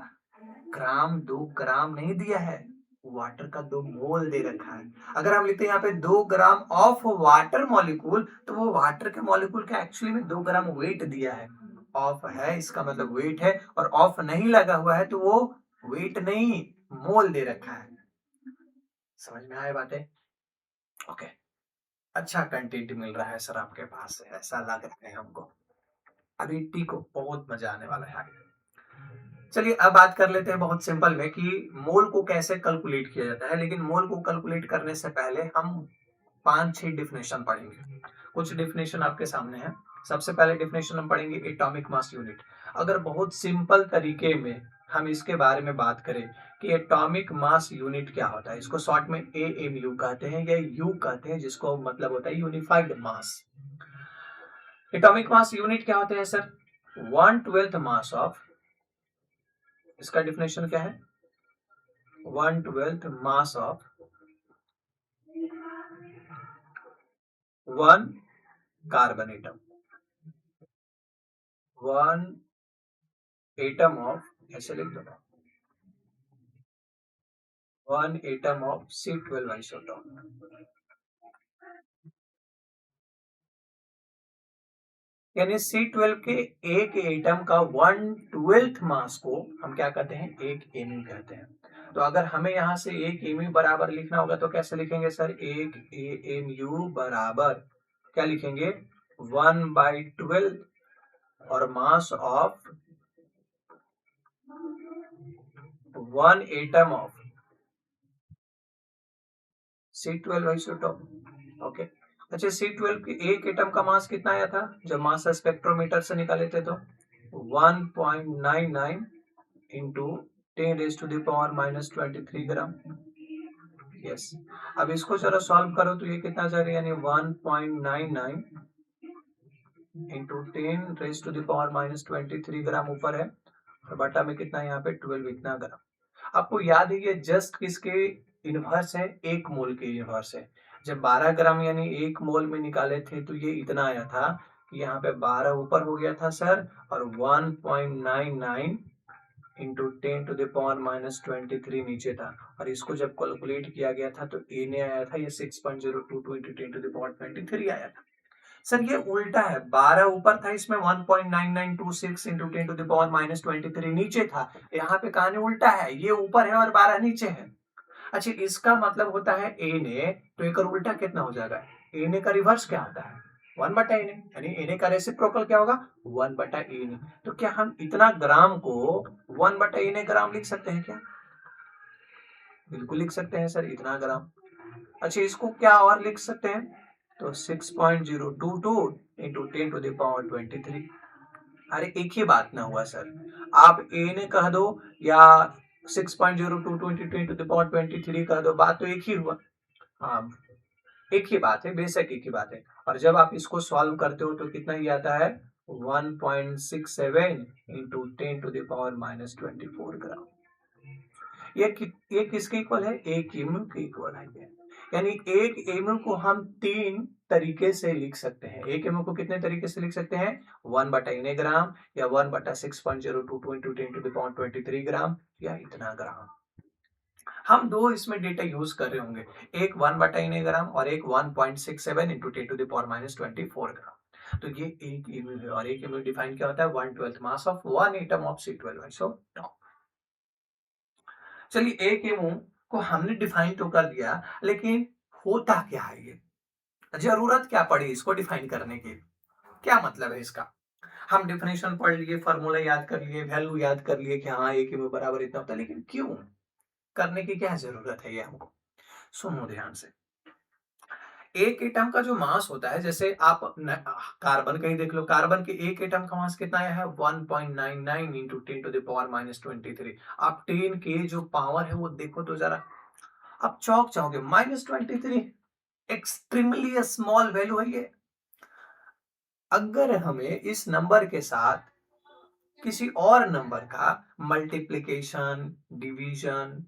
ग्राम 2 ग्राम नहीं दिया है, वाटर का 2 मोल दे रखा है। अगर हम लिखते हैं यहाँ पे 2 ग्राम ऑफ वाटर मॉलिक्यूल, तो वो वाटर के मॉलिक्यूल का एक्चुअली में 2 ग्राम वेट दिया है। ऑफ है इसका मतलब वेट है, और ऑफ नहीं लगा हुआ है तो वो वेट नहीं, मोल दे रखा है। समझ में आए बातें? ओके, अच्छा कंटेंट मिल रहा है सर आपके पास से, ऐसा लग रहा है हमको। अभी टी को बहुत मजा आने वाला है आगे। चलिए अब बात कर लेते हैं बहुत सिंपल में कि मोल को कैसे कैलकुलेट किया जाता है। लेकिन मोल को कैलकुलेट करने से पहले हम 5-6 डिफिनेशन पढ़ेंगे। कुछ डिफिनेशन आपके सामने है। सबसे पहले डिफिनेशन हम पढ़ेंगे एटॉमिक मास यूनिट। अगर बहुत सिंपल तरीके में हम इसके बारे में बात करें कि एटॉमिक मास यूनिट क्या होता है, इसको शॉर्ट में एएमयू कहते हैं या यू कहते हैं, जिसको मतलब होता है यूनिफाइड मास। एटॉमिक मास यूनिट क्या होते हैं सर? 1/12 मास ऑफ, इसका डिफिनेशन क्या है? 1/12 mass of one carbon atom, one atom of, ऐसे लिख दो, one atom of C12 isotope। यानी C12 के एक एटम का 1/12 मास को हम क्या कहते हैं? एक एमयू कहते हैं। तो अगर हमें यहाँ से एक एमयू बराबर लिखना होगा तो कैसे लिखेंगे सर? एक एमयू बराबर क्या लिखेंगे? 1/12 और mass of one atom of C12 isotope. Okay, अच्छा C12 के एक एटम का मास कितना आया था जब मास स्पेक्ट्रोमीटर से निकाले थे? तो 1.99 इंटू 10⁻⁻23 ग्राम। यस, अब इसको जरा सॉल्व करो तो ये कितना जा रहा है? यानी 1.99 इंटू 10⁻⁻23 ग्राम ऊपर है, और बटा में कितना यहाँ पे 12 इतना ग्राम। आपको याद है ये जस्ट किसके इनवर्स है? एक मोल के इनवर्स है। जब 12 ग्राम यानी एक मोल में निकाले थे तो ये इतना आया था कि यहाँ पे 12 ऊपर हो गया था सर, और 1.99 इंटू 10⁻⁻23 नीचे था। और इसको जब कैलकुलेट किया गया था तो ए ने आया था ये 6.022 इंटू 10⁻23 आया था। सर ये उल्टा है, 12 ऊपर था, इसमें 1.9926 इंटू 10⁻⁻23 नीचे था। यहाँ पे कहानी उल्टा है, ये ऊपर है और 12 नीचे है। अच्छा, इसका मतलब होता है ए ने, तो एक उल्टा कितना हो जाएगा? ए ने का रिवर्स क्या होता है? 1/ए ने, यानी ए ने का रेसिप्रोकल क्या होगा? 1/ए ने। तो क्या हम इतना ग्राम को 1/ए ने ग्राम लिख सकते हैं क्या? बिल्कुल लिख सकते हैं सर, इतना ग्राम। अच्छा, इसको क्या और लिख सकते हैं? तो 6.022 इंटू 10⁻23। अरे एक ही बात ना हुआ सर, आप ए ने कह दो या 6.022 इंटू 10⁻23 कह दो, बात तो एक ही हुआ। हाँ, एक ही बात है, बेशक एक ही बात है। और जब आप इसको सॉल्व करते हो तो कितना ही आता है? 1.67 इंटू 10⁻⁻24 ग्राम। ये किसके इक्वल है? एक एमयू के इक्वल है। यानी एक एमयू को हम 3 तरीके से लिख सकते हैं। एक एमयू को कितने तरीके से लिख सकते हैं? 1/इन ग्राम, या 1/6.022 इंटू 10⁻23 ग्राम, या इतना ग्राम। हम दो इसमें डेटा यूज कर रहे होंगे, एक 1/इन ग्राम और एक 1.67 इंटू 10⁻24 ग्राम। तो ये एक एमयू है, और एक एमयू डिफाइन क्या होता है? 1/12 mass of one atom of C12 isotope. चलिए एक एमओ को हमने डिफाइन तो कर दिया, लेकिन होता क्या है ये? जरूरत क्या पड़ी इसको डिफाइन करने की? क्या मतलब है इसका? हम डिफिनेशन पढ़ लिए, फॉर्मूला याद कर लिए, वैल्यू याद कर लिए कि हाँ एक एमओ बराबर इतना होता है, लेकिन क्यों करने की क्या जरूरत है ये हमको? सुनो ध्यान से। एक एटम का जो मास होता है, जैसे आप कार्बन का ही देख लो, कार्बन के एक एटम का मास कितना आया है? 1.99 इंटू 10⁻⁻23। आप 10 के जो पावर है वो देखो तो जरा, आप चौंक जाओगे। -23 एक्सट्रीमली स्मॉल वैल्यू है ये। अगर हमें इस नंबर के साथ किसी और नंबर का मल्टीप्लिकेशन, डिवीजन,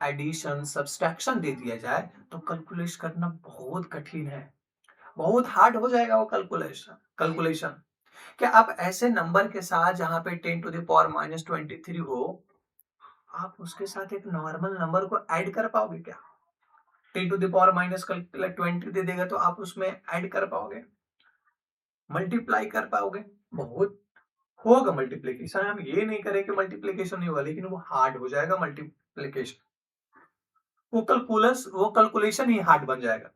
एडिशन, सब्सट्रैक्शन दे दिया जाए तो कैलकुलेट करना बहुत कठिन है, बहुत हार्ड हो जाएगा वो कैलकुलेशन। क्या आप ऐसे नंबर के साथ जहां पे 10⁻⁻23 हो, आप उसके साथ एक नॉर्मल नंबर को ऐड कर पाओगे क्या? 10⁻⁻20 दे देगा तो आप उसमें ऐड कर पाओगे, मल्टीप्लाई कर पाओगे? बहुत होगा मल्टीप्लीकेशन, हम ये नहीं करें कि मल्टीप्लीकेशन नहीं होगा, लेकिन वो हार्ड हो जाएगा मल्टीप्लीकेशन, वो कैलकुलेशन ही हार्ड बन जाएगा।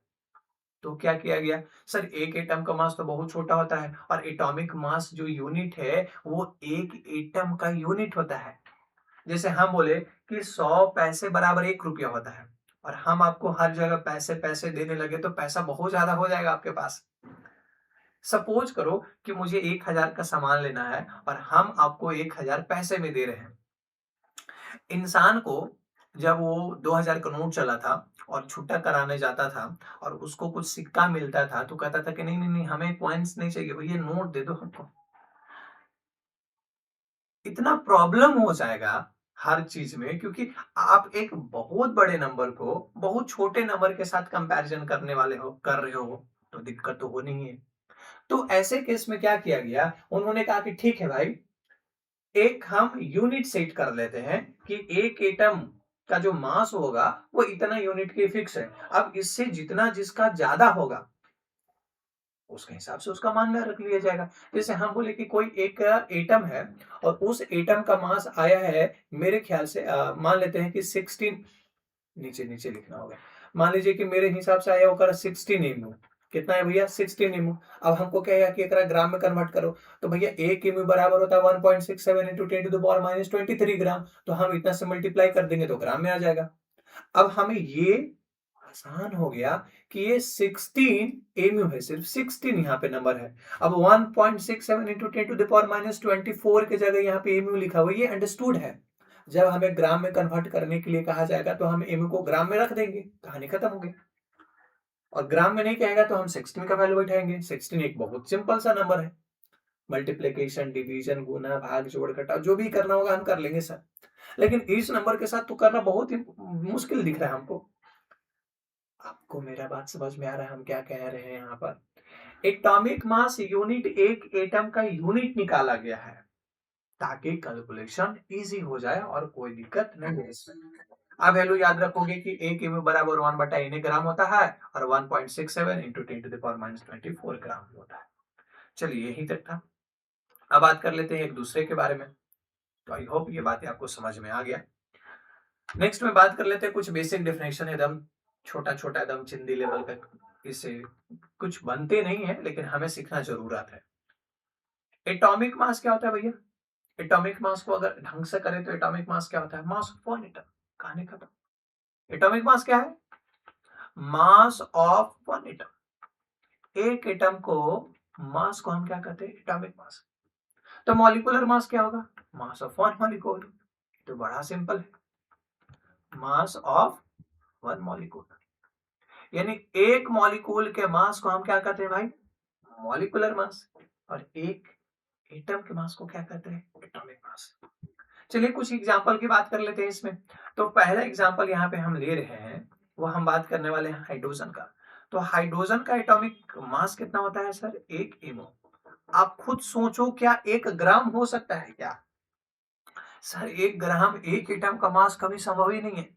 तो क्या किया गया, सर एक एटम का मास तो बहुत छोटा होता है और एटॉमिक मास जो यूनिट है वो एक एटम का यूनिट होता है। जैसे हम बोले कि 100 पैसे बराबर 1 रुपया होता है और हम आपको हर जगह पैसे पैसे देने लगे तो पैसा बहुत ज्यादा हो जाएगा आपके पास। सपोज करो कि मुझे 1000 का सामान लेना है और हम आपको 1000 पैसे में दे रहे हैं। इंसान को जब वो 2000 का नोट चला था और छुट्टा कराने जाता था और उसको कुछ सिक्का मिलता था तो कहता था कि नहीं नहीं नहीं, हमें कॉइन्स नहीं चाहिए भैया, नोट दे दो हमको। इतना प्रॉब्लम हो जाएगा हर चीज में, क्योंकि आप एक बहुत बड़े नंबर को बहुत छोटे नंबर के साथ कंपैरिजन कर रहे हो, तो दिक्कत तो होनी ही है। तो ऐसे केस में क्या किया गया, उन्होंने कहा कि ठीक है भाई, एक हम यूनिट सेट कर लेते हैं कि एक एटम का जो मास होगा वो इतना यूनिट के फिक्स है। अब इससे जितना जिसका ज्यादा होगा उसके हिसाब से उसका मान रख लिया जाएगा। जैसे हम बोले कि कोई एक एटम है और उस एटम का मास आया है, मेरे ख्याल से मान लेते हैं कि 16, नीचे नीचे लिखना होगा, मान लीजिए कि मेरे हिसाब से आया होगा 16 एमयू। कितना है भैया, 16 एमयू। अब हमको कहेगा कि एक ग्राम में कन्वर्ट करो, तो भैया 1 एमयू बराबर होता है 1.67 इंटू 10⁻⁻23 ग्राम। तो हम इतना से मल्टीप्लाई कर देंगे तो ग्राम में आ जाएगा। अब हमें ये आसान हो गया कि ये 16 एमयू है, सिर्फ 16 यहाँ पे नंबर है। अब 1.67 इंटू 10⁻⁻24 की जगह यहाँ पे एमयू लिखा हुआ, ये अंडरस्टूड है। जब हमें ग्राम में कन्वर्ट करने के लिए कहा जाएगा तो हम एमयू को ग्राम में रख देंगे, कहानी खत्म हो गई। और ग्राम में नहीं कहेगा तो हम 16 का वैल्यू बैठाएंगे। 16 एक बहुत सिंपल सा नंबर है, मल्टीप्लीकेशन, डिवीजन, गुना, भाग, जोड़, घटाव जो भी करना होगा हम कर लेंगे सर, लेकिन इस नंबर के साथ तो करना बहुत ही मुश्किल दिख रहा है हमको। आपको मेरा बात समझ में आ रहा है हम क्या कह रहे हैं यहाँ पर? एटॉमिक मास यूनिट, एक एटम का यूनिट निकाला गया है ताकि कैलकुलेशन इजी हो जाए और कोई दिक्कत नहीं हो इसमें। आप वैल्यू याद रखोगे कि 1 एमयू बराबर 1/n ग्राम होता है और 1.67 इंटू 10⁻⁻24 ग्राम होता है। चलिए यही तक था। अब बात कर लेते हैं एक दूसरे के बारे में। तो आई होप ये बातें आपको समझ में आ गया। नेक्स्ट में बात कर लेते हैं कुछ बेसिक डेफिनेशन, एकदम छोटा छोटा, एकदम चिंदी लेवल का। इससे कुछ बनते नहीं है लेकिन हमें सीखना जरूरत है। एटॉमिक मास क्या होता है भैया? एटॉमिक मास को अगर ढंग से करें तो एटॉमिक मास क्या होता है? मास ऑफ वन एटम, कहानी खत्म। एटॉमिक मास क्या है? Mass of one atom. एक एटम को मास को हम क्या कहते हैं? Atomic mass. तो मॉलिक्यूलर मास क्या होगा? Mass of one molecule. तो बड़ा सिंपल है, मास ऑफ वन मॉलिक्यूल। यानी एक मॉलिक्यूल के मास को हम क्या कहते हैं भाई? Molecular mass. और एक एटम के मास को क्या कहते हैं? Atomic mass. चलिए कुछ एग्जांपल की बात कर लेते हैं इसमें। तो पहला एग्जांपल यहाँ पे हम ले रहे हैं, वो हम बात करने वाले हैं हाइड्रोजन का। तो हाइड्रोजन का एटॉमिक मास कितना होता है सर? 1 एमओ। आप खुद सोचो, क्या 1 ग्राम हो सकता है क्या? सर 1 ग्राम, एक एटम का मास कभी संभव ही नहीं है।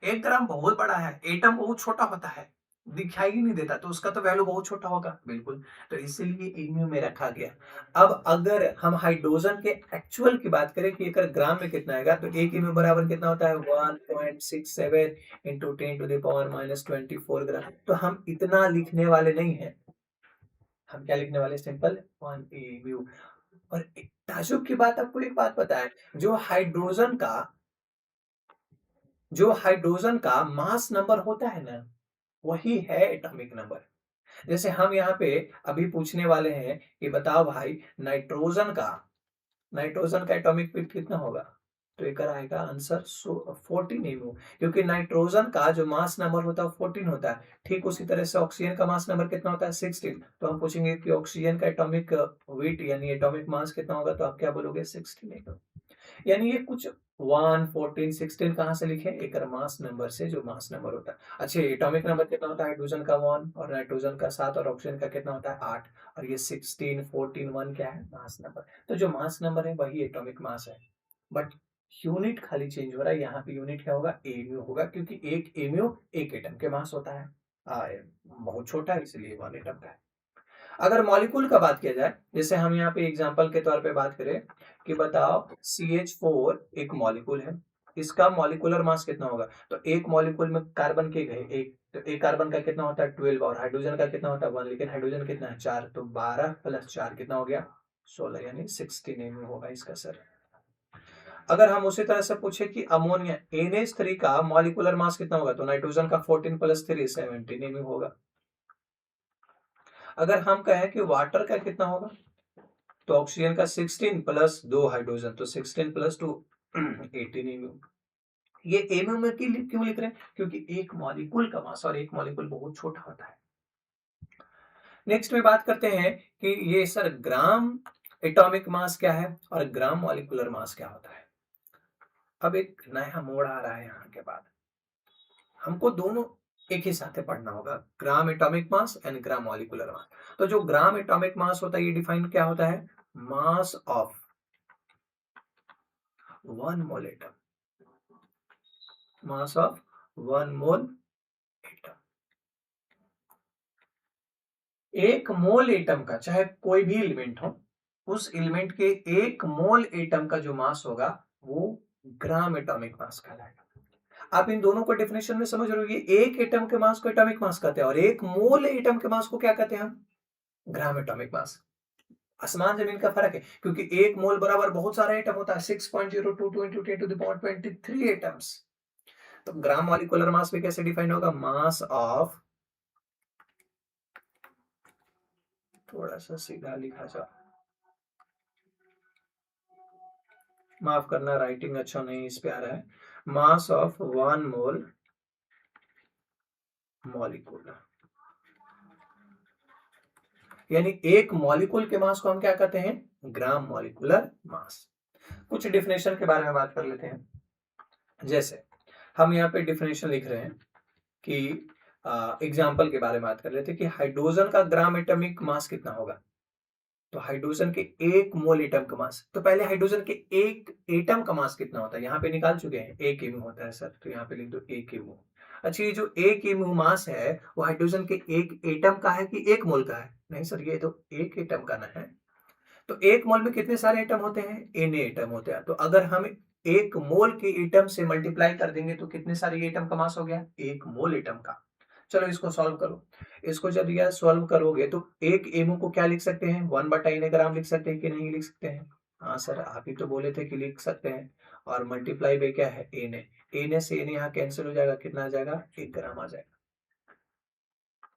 1 ग्राम बहुत बड़ा है, एटम बहुत छोटा होता है, दिखाई ही नहीं देता, तो उसका तो वैल्यू बहुत छोटा होगा बिल्कुल। तो इसीलिए एमयू में रखा गया। अब अगर हम हाइड्रोजन के एक्चुअल की बात करें कि अगर ग्राम में कितना आएगा, तो 1 एमयू बराबर कितना होता है? 1.67 इंटू 10⁻⁻24 ग्राम। तो हम इतना लिखने वाले नहीं है, हम क्या लिखने वाले? Simple 1 MU. और ताजुब की बात, आपको एक बात पता है, जो हाइड्रोजन का मास नंबर होता है ना, वही है एटॉमिक नंबर। जैसे हम यहाँ पे अभी पूछने वाले हैं कि बताओ भाई, नाइट्रोजन का एटॉमिक वेट कितना होगा? तो एक आएगा आंसर 14 एमयू, क्योंकि नाइट्रोजन का जो मास नंबर होता है 14 होता है। ठीक उसी तरह से ऑक्सीजन का मास नंबर कितना होता है 16। तो हम पूछेंगे कि ऑक्सीजन का एटॉमिक वेट यानी एटॉमिक मास कितना होगा, तो आप क्या बोलोगे 16 एमयू। यानी ये कुछ 1 14 16 कहाँ से लिखे, एक मास नंबर से, जो मास नंबर होता है। अच्छा, एटॉमिक नंबर कितना होता है हाइड्रोजन का 1 और नाइट्रोजन का 7 और ऑक्सीजन का कितना होता है 8। और ये 16 14 1 क्या है मास नंबर। तो जो मास नंबर है वही एटॉमिक मास है, बट यूनिट खाली चेंज हो रहा है। यहाँ पे यूनिट क्या होगा एमयू होगा, क्योंकि एक एमयू एक एटम के मास होता है। बहुत छोटा है इसलिए 1 एटम का है। अगर मॉलिक्यूल का बात किया जाए, जैसे हम यहाँ पे एग्जांपल के तौर पे बात करें कि बताओ CH4 एक मॉलिक्यूल है, इसका मॉलिक्यूलर मास कितना होगा। तो एक मॉलिक्यूल में कार्बन के गए एक, तो एक कार्बन का कितना होता है 12 और हाइड्रोजन का कितना होता है 1, लेकिन हाइड्रोजन कितना है 4, तो 12 प्लस 4 कितना हो गया 16, यानी 16 एमयू होगा इसका सर। अगर हम उसी तरह से पूछे कि अमोनिया NH3 का मॉलिक्यूलर मास कितना होगा, तो नाइट्रोजन का 14 प्लस 3 17 एमयू होगा। अगर हम कहें कि वाटर का कितना होगा, तो ऑक्सीजन का 16 प्लस 2 हाइड्रोजन, तो 16 प्लस 2 18 एमयू। ये एमयू में क्यों लिख रहे हैं, क्योंकि एक मॉलिक्यूल का मास, और एक मॉलिक्यूल बहुत छोटा होता है। नेक्स्ट में बात करते हैं कि ये सर ग्राम एटॉमिक मास क्या है और ग्राम मॉलिक्यूलर मास क्या होता है। अब एक नया मोड़ आ रहा है यहाँ के बाद, हमको दोनों एक ही साथ पढ़ना होगा, gram atomic mass and gram molecular mass. तो जो ग्राम एटॉमिक मास होता है ये डिफाइन क्या होता है, मास of 1 mole atom, mass of 1 mole atom. एक मोल एटम का, चाहे कोई भी एलिमेंट हो, उस एलिमेंट के एक मोल एटम का जो मास होगा वो ग्राम एटॉमिक मास कहलाएगा। आप इन दोनों को डेफिनेशन में समझ रहे हो, एक एटम के मास को एटॉमिक मास कहते हैं और एक मोल एटम के मास को क्या कहते हैं हम, ग्राम एटॉमिक मास। आसमान जमीन का फर्क है, क्योंकि एक मोल बराबर बहुत सारा एटम होता है 6.022 into 10 to the power 23 atoms. तो ग्राम मॉलिक्यूलर मास भी कैसे डिफाइन होगा, मास ऑफ, थोड़ा सा सीधा लिखा जाए, माफ करना राइटिंग अच्छा नहीं इस पे आ रहा है, मास ऑफ 1 मोल मॉलिक्यूल, यानी एक मॉलिक्यूल के मास को हम क्या कहते हैं, ग्राम मॉलिक्यूलर मास। कुछ डिफिनेशन के बारे में बात कर लेते हैं। जैसे हम यहाँ पे डिफिनेशन लिख रहे हैं कि एग्जाम्पल के बारे में बात कर लेते हैं कि हाइड्रोजन का ग्राम एटॉमिक मास कितना होगा। तो हाइड्रोजन के एक मोल एटम का मास, तो पहले हाइड्रोजन के एक एटम का मास कितना होता है यहाँ पे निकाल चुके हैं, 1 एमयू होता है सर, तो यहाँ पे लिख दो 1 एमयू। अच्छा, ये जो 1 एमयू मास है वो हाइड्रोजन के एक एटम का है कि एक मोल का है, नहीं सर ये तो एक एटम का ना है। तो एक मोल में कितने सारे एटम होते हैं, एन एटम होते हैं। तो अगर हम एक मोल के एटम से मल्टीप्लाई कर देंगे तो कितने सारे एटम का मास हो गया, एक मोल एटम का। चलो इसको सॉल्व करो। इसको जब यह सॉल्व करोगे तो एक एमओ को क्या लिख सकते हैं, 1/n ग्राम लिख सकते हैं कि नहीं लिख सकते हैं। हाँ सर, आप ही तो बोले थे कि लिख सकते हैं। और मल्टीप्लाई बाय क्या है, एन ए, एन से एन यहाँ कैंसिल हो जाएगा, कितना आ जाएगा 1 ग्राम आ जाएगा।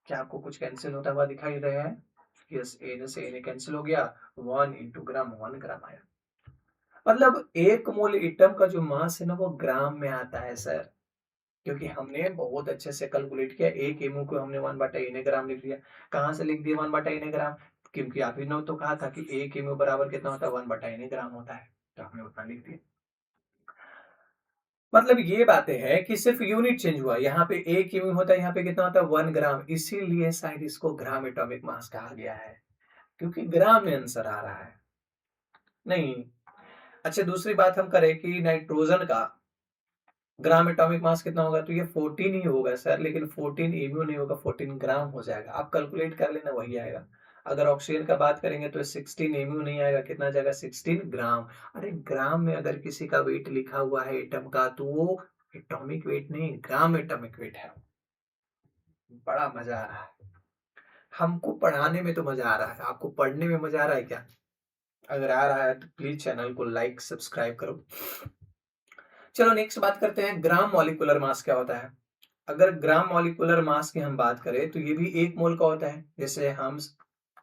क्या आपको कुछ कैंसिल होता हुआ दिखाई दे रहा है, यस, एन से एन कैंसिल हो गया, 1 इंटू ग्राम 1 ग्राम आया। मतलब एक मोल एटम का जो मास है ना वो ग्राम में आता है सर, क्योंकि हमने बहुत अच्छे से कैलकुलेट किया, एक एमओ को हमने 1/n ग्राम लिख दिया। कहाँ से लिख दिया 1/n ग्राम, क्योंकि आप ही ने तो कहा था कि एक एमओ बराबर कितना होता है 1/n ग्राम होता है, तो हमने उतना लिख दिया। मतलब ये बातें हैं कि सिर्फ यूनिट चेंज हुआ, यहाँ पे एक एमओ होता है, यहाँ पे कितना होता है 1 ग्राम, इसीलिए शायद इसको ग्राम एटॉमिक मास कहा गया है, क्योंकि ग्राम में आंसर आ रहा है नहीं। अच्छा, दूसरी बात हम करें कि नाइट्रोजन का ग्राम एटॉमिक मास कितना होगा, तो ये 14 ही होगा सर, लेकिन 14 एमयू नहीं होगा, 14 ग्राम हो जाएगा। आप कैलकुलेट कर लेना वही आएगा। अगर ऑक्सीजन का बात करेंगे तो 16 एमयू नहीं आएगा, कितना जाएगा 16 ग्राम। अरे ग्राम में अगर किसी का वेट लिखा हुआ है एटम का तो वो एटॉमिक वेट नहीं, ग्राम एटॉमिक वेट है। बड़ा मजा आ रहा है, हमको पढ़ाने में तो मजा आ रहा है, आपको पढ़ने में मजा आ रहा है क्या? अगर आ रहा है तो प्लीज चैनल को लाइक सब्सक्राइब करो। चलो नेक्स्ट बात करते हैं, ग्राम मॉलिक्यूलर मास क्या होता है। अगर ग्राम मॉलिक्यूलर मास की हम बात करें तो ये भी एक मोल का होता है। जैसे हम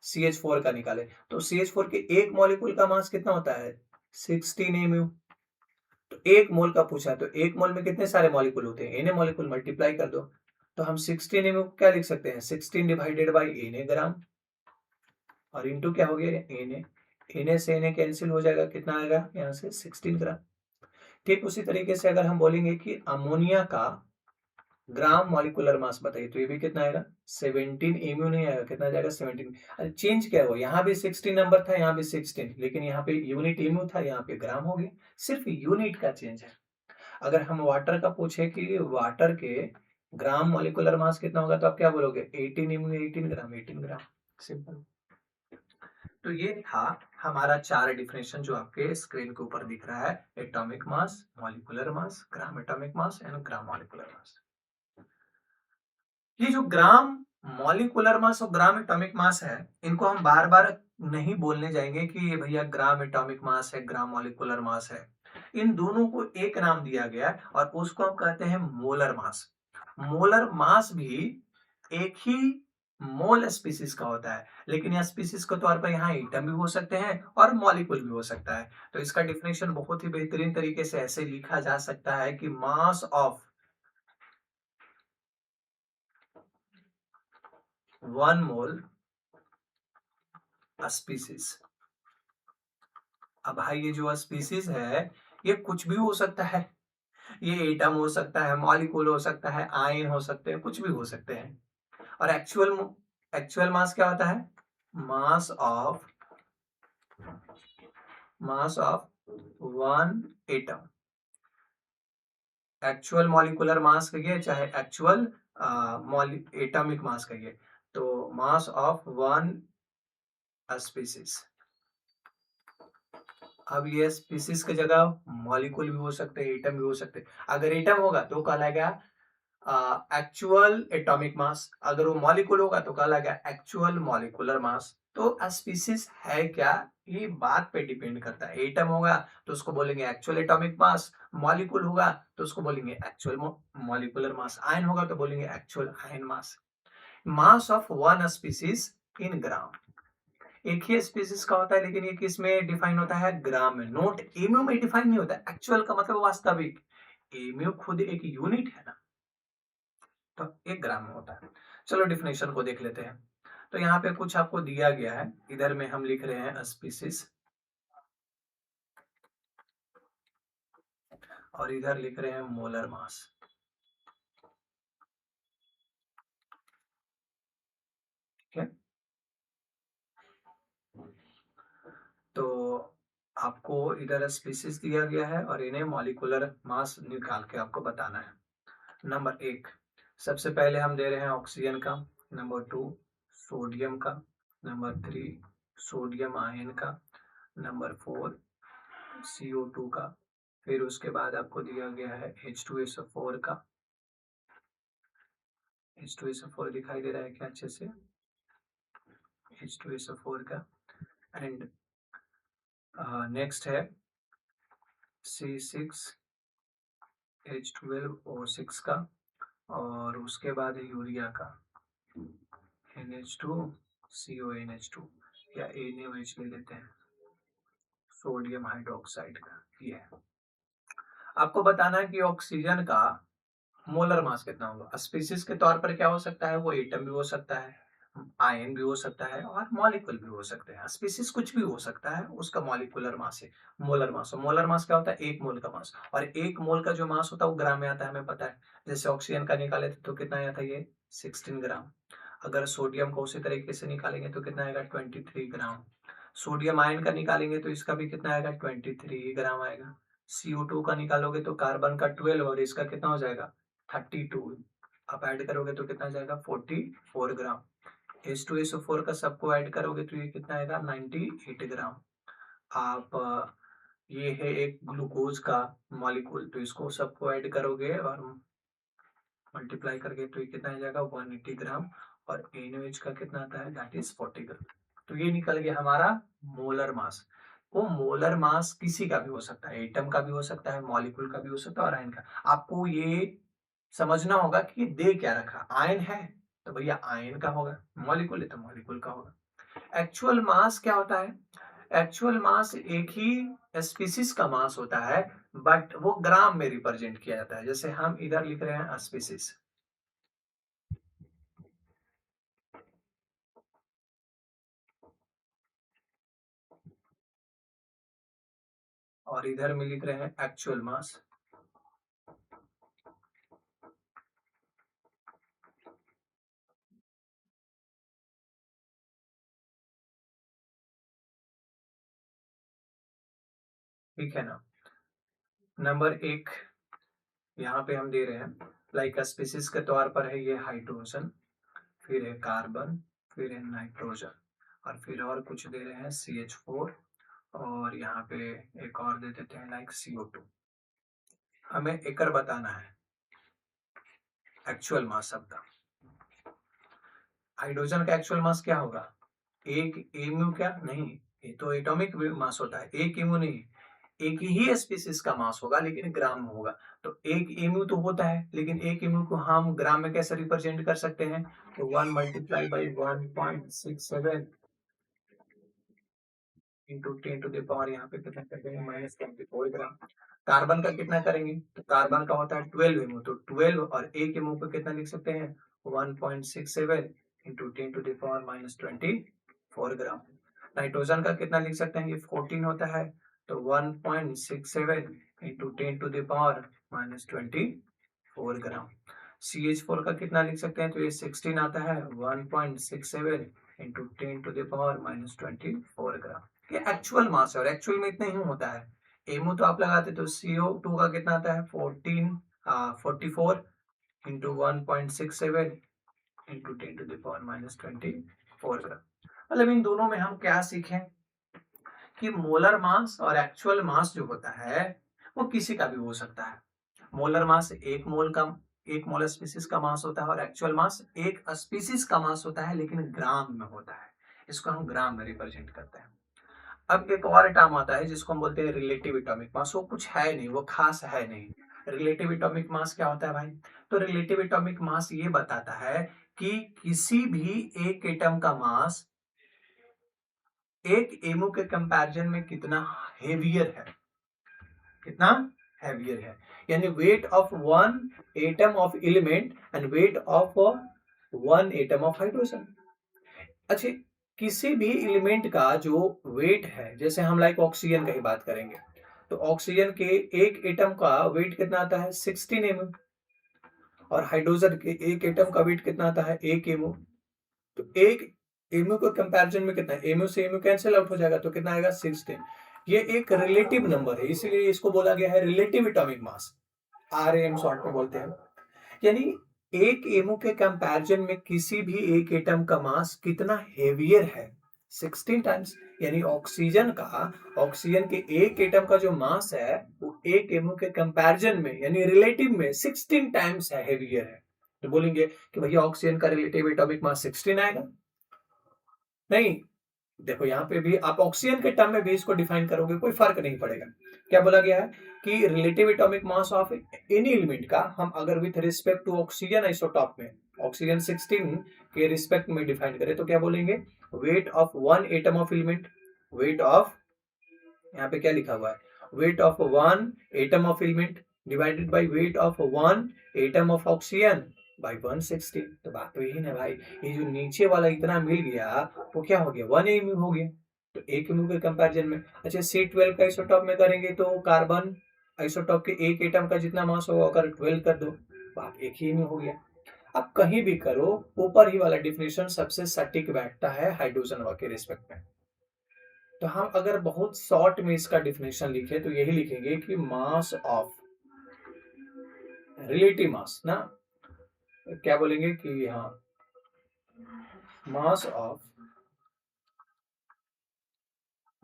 CH4 का निकाले तो CH4 के एक मॉलिक्यूल का मास कितना होता है 16 एमयू। तो तो 1 मोल का पूछा तो 1 मोल में कितने सारे मॉलिक्यूल होते हैं? Na मॉलिक्यूल, मल्टीप्लाई कर दो। तो हम 16 Na को क्या लिख सकते हैं? 16 डिवाइडेड बाई Na ग्राम और इंटू क्या हो गया? Na। Na से Na कैंसिल हो जाएगा, कितना आएगा यहाँ से? 16 ग्राम। ठीक उसी तरीके से अगर हम बोलेंगे कि अमोनिया का ग्राम मॉलिक्यूलर मास बताइए, तो ये भी कितना आएगा? 17 mu नहीं आएगा, कितना जाएगा? 17। अरे चेंज क्या हुआ? यहाँ भी 16 नंबर था, यहाँ भी 16, लेकिन यहाँ पे यूनिट mu था, यहाँ पे ग्राम हो गया। सिर्फ यूनिट का चेंज है। अगर हम वाटर का पूछे कि वाटर के ग्राम मॉलिक्यूलर मास कितना होगा, तो आप क्या बोलोगे? 18 mu 18 ग्राम, 18 ग्राम। सिंपल। तो ये था हमारा 4 डिफिनेशन जो आपके स्क्रीन के ऊपर दिख रहा है: atomic mass, molecular mass, gram atomic mass and gram molecular mass. ये जो ग्राम मॉलिक्यूलर मास और ग्राम एटॉमिक मास है, इनको हम बार बार नहीं बोलने जाएंगे कि भैया ग्राम एटॉमिक मास है, ग्राम मॉलिक्यूलर मास है। इन दोनों को एक नाम दिया गया है और उसको हम कहते हैं मोलर मास। मोलर मास भी एक ही मोल स्पीसीज का होता है, लेकिन यह स्पीसीज के तौर पर यहाँ एटम भी हो सकते हैं और मॉलिक्यूल भी हो सकता है। तो इसका डिफिनेशन बहुत ही बेहतरीन तरीके से ऐसे लिखा जा सकता है कि मास ऑफ 1 मोल स्पीसीज। अब भाई ये जो स्पीसीज है, ये कुछ भी हो सकता है। ये एटम हो सकता है, मॉलिक्यूल हो सकता है, आयन हो सकते हैं, कुछ भी हो सकते हैं। और एक्चुअल मास क्या होता है? मास of 1 atom. Actual molecular mass कहिए चाहे एक्चुअल एटॉमिक मास कहिए, तो मास ऑफ 1 स्पीसीज। अब ये स्पीसीज की जगह मॉलिक्यूल भी हो सकते हैं, एटम भी हो सकते हैं। अगर एटम होगा तो कहलाएगा एक्चुअल एटॉमिक मास, अगर वो मॉलिक्यूल होगा तो कहलाएगा एक्चुअल मॉलिक्यूलर मास। तो स्पीसीज है क्या, ये बात पे डिपेंड करता है। एटम होगा तो उसको बोलेंगे एक्चुअल एटॉमिक मास, मॉलिक्यूल होगा तो उसको बोलेंगे एक्चुअल मॉलिक्यूलर मास, आयन होगा तो बोलेंगे actual ion mass. Mass of 1 species in gram. एक ही स्पीसीज का होता है, लेकिन ये किस में डिफाइन होता है? ग्राम में। नोट एमयू में डिफाइन नहीं होता। एक्चुअल का मतलब वास्तविक, एमयू खुद एक यूनिट है ना, तो 1 ग्राम में होता है। चलो डिफिनेशन को देख लेते हैं। तो यहाँ पे कुछ आपको दिया गया है, इधर में हम लिख रहे हैं स्पीसीज और इधर लिख रहे हैं मोलर मास। ठीक है, तो आपको इधर स्पीसीज दिया गया है और इन्हें मॉलिक्यूलर मास निकाल के आपको बताना है। नंबर 1, सबसे पहले हम दे रहे हैं ऑक्सीजन का। नंबर 2, सोडियम का। नंबर 3, सोडियम आयन का। नंबर 4, CO2 का। फिर उसके बाद आपको दिया गया है H2SO4 का। H2SO4 दिखाई दे रहा है क्या अच्छे से? H2SO4 का। एंड नेक्स्ट है C6H12O6 का। और उसके बाद है यूरिया का, NH2CONH2 या NaOH ले लेते हैं, सोडियम हाइड्रोक्साइड का। ये है। आपको बताना है कि ऑक्सीजन का मोलर मास कितना होगा। स्पीसीज के तौर पर क्या हो सकता है? वो एटम भी हो सकता है, आयन भी हो सकता है और मॉलिक्यूल भी हो सकते हैं। स्पीसीज कुछ भी हो सकता है, उसका मॉलिक्यूलर मास है मोलर मास। और मोलर मास क्या होता है? 1 मोल का मास। और 1 मोल का जो मास होता है वो ग्राम में आता है, हमें पता है। जैसे ऑक्सीजन का निकाले थे तो कितना आया था? ये 16 ग्राम। अगर सोडियम को उसी तरीके से निकालेंगे तो कितना आएगा? 23 ग्राम। सोडियम आयन का निकालेंगे तो इसका भी कितना आएगा? 23 ग्राम आएगा। CO2 का निकालोगे तो कार्बन का 12 और इसका कितना हो जाएगा? 32। आप ऐड करोगे तो कितना जाएगा? 44 ग्राम। H2SO4 का सबको ऐड करोगे तो ये कितना आएगा? 98 ग्राम। आप ये है एक ग्लूकोज का मॉलिक्यूल, तो इसको सबको ऐड करोगे और मल्टीप्लाई करके तो ये कितना आ जाएगा? 180 ग्राम। और NaOH का कितना आता है? दैट इज 40 ग्राम। तो ये निकल गया हमारा मोलर मास। वो मोलर मास किसी का भी हो सकता है, एटम का भी हो सकता है, मॉलिक्यूल का भी हो सकता है और आयन का। आपको ये समझना होगा कि दे क्या रखा। आयन है तो भैया आयन का होगा, मॉलिक्यूल है तो मॉलिक्यूल का होगा। एक्चुअल मास क्या होता है? एक्चुअल मास एक ही स्पीसीज का मास होता है, बट वो ग्राम में रिप्रेजेंट किया जाता है। जैसे हम इधर लिख रहे हैं स्पीसीज, और इधर में लिख रहे हैं एक्चुअल मास। ठीक है ना। नंबर एक यहाँ पे हम दे रहे हैं, लाइक स्पीसीज के तौर पर है ये हाइड्रोजन, फिर है कार्बन, फिर है नाइट्रोजन, और फिर और कुछ दे रहे हैं CH4, और यहाँ पे एक और दे देते हैं लाइक CO2। हमें एकड़ बताना है एक्चुअल मास सबका। हाइड्रोजन का एक्चुअल मास क्या होगा? एक एमयू, क्या नहीं, ये तो एटॉमिक मास होता है, एक एमयू नहीं, एक ही स्पीसीज का मास होगा लेकिन ग्राम में होगा। तो एक एमयू तो होता है, लेकिन एक एमयू को हम ग्राम में कैसे रिप्रेजेंट कर सकते हैं? तो 1 multiply by 1.67 into 10 to the power, यहाँ पे कितना कर देंगे, -24 ग्राम। कार्बन का कितना करेंगे? तो कार्बन का होता है 12 एमओ, तो 12 और एक एमओ पे कितना लिख सकते हैं? 1.67 into 10 to the power -24 gram. Nitrogen का कितना लिख सकते हैं? ये 14 होता है, तो 1.67 into 10 to the power -24 gram. CH4 का कितना लिख सकते हैं? तो ये 16 आता है, 1.67 इंटू 10 टू द पावर -24 ग्राम। ये एक्चुअल मास है, और एक्चुअल में इतना ही होता है। एमओ तो आप लगाते तो CO2 का कितना आता है? 44 into 1.67 into 10 to the power -24 gram. मतलब इन दोनों में हम क्या सीखें कि मोलर मास और एक्चुअल मास जो होता है वो किसी का भी हो सकता है। मोलर मास एक मोलर स्पीसीज का मास होता है, और एक्चुअल मास एक स्पीसीज का मास होता है लेकिन ग्राम में होता है। इसको हम ग्राम में रिप्रेजेंट करते हैं। अब एक और टर्म आता है जिसको हम बोलते हैं रिलेटिव एटॉमिक मास। वो कुछ है नहीं, वो खास है नहीं। रिलेटिव एटॉमिक मास क्या होता है भाई? तो रिलेटिव एटॉमिक मास ये बताता है कि किसी भी एक एटम का मास एक एमओ के कंपैरिजन में कितना हेवियर है, कितना हेवियर है। यानी wait of one atom of element and wait of one atom of hydrogen. अच्छा, किसी भी एलिमेंट का जो वेट है, जैसे हम लाइक ऑक्सीजन की बात करेंगे, तो ऑक्सीजन के एक एटम का वेट कितना आता है? 16 एमओ, और हाइड्रोजन के एक एटम का वेट कितना आता है? 1 एमओ। तो एक एमओ के कंपैरिजन में कितना है? एमओ से एमओ कैंसिल आउट हो जाएगा, तो कितना आएगा? 16। ये एक रिलेटिव नंबर है, इसीलिए इसको बोला गया है रिलेटिव एटॉमिक मास, RAM शॉर्ट में बोलते हैं। यानी एक एमओ के कंपैरिजन में किसी भी एक एटम का मास कितना हेवियर है? 16 टाइम्स। यानी ऑक्सीजन के एक एटम का जो मास है वो एक एमओ के कंपैरिजन में यानी रिलेटिव में 16 टाइम्स है, हेवियर है। तो बोलेंगे कि भैया ऑक्सीजन का रिलेटिव एटॉमिक मास 16 आएगा? नहीं। देखो यहाँ पे भी आप ऑक्सीजन के टर्म में भी इसको डिफाइन करोगे, कोई फर्क नहीं पड़ेगा। क्या बोला गया है कि relative atomic mass of any element का हम अगर with respect to oxygen isotope में ऑक्सीजन 16 के रिस्पेक्ट में डिफाइन करें तो क्या बोलेंगे? Weight of one atom of element, weight of, यहाँ पे क्या लिखा हुआ है? Weight of one atom of element divided by weight of one atom of oxygen by 160। तो बात तो यही ना भाई, ये जो नीचे वाला इतना मिल गया वो क्या हो गया? 1 एमयू हो गया। तो 1 एमयू के कंपैरिजन में। अच्छा, C12 का आइसोटॉप में करेंगे तो कार्बन आइसोटॉप के एक एटम का जितना मास होगा अगर 12 कर दो, बात एक ही में हो गया। अब कहीं भी करो, ऊपर ही वाला डिफिनेशन सबसे सटीक बैठता है हाइड्रोजन के रिस्पेक्ट में। तो हम अगर बहुत शॉर्ट में इसका डिफिनेशन लिखे तो यही लिखेंगे कि मास ऑफ रिलेटिव मास ना, क्या बोलेंगे कि हाँ, mass of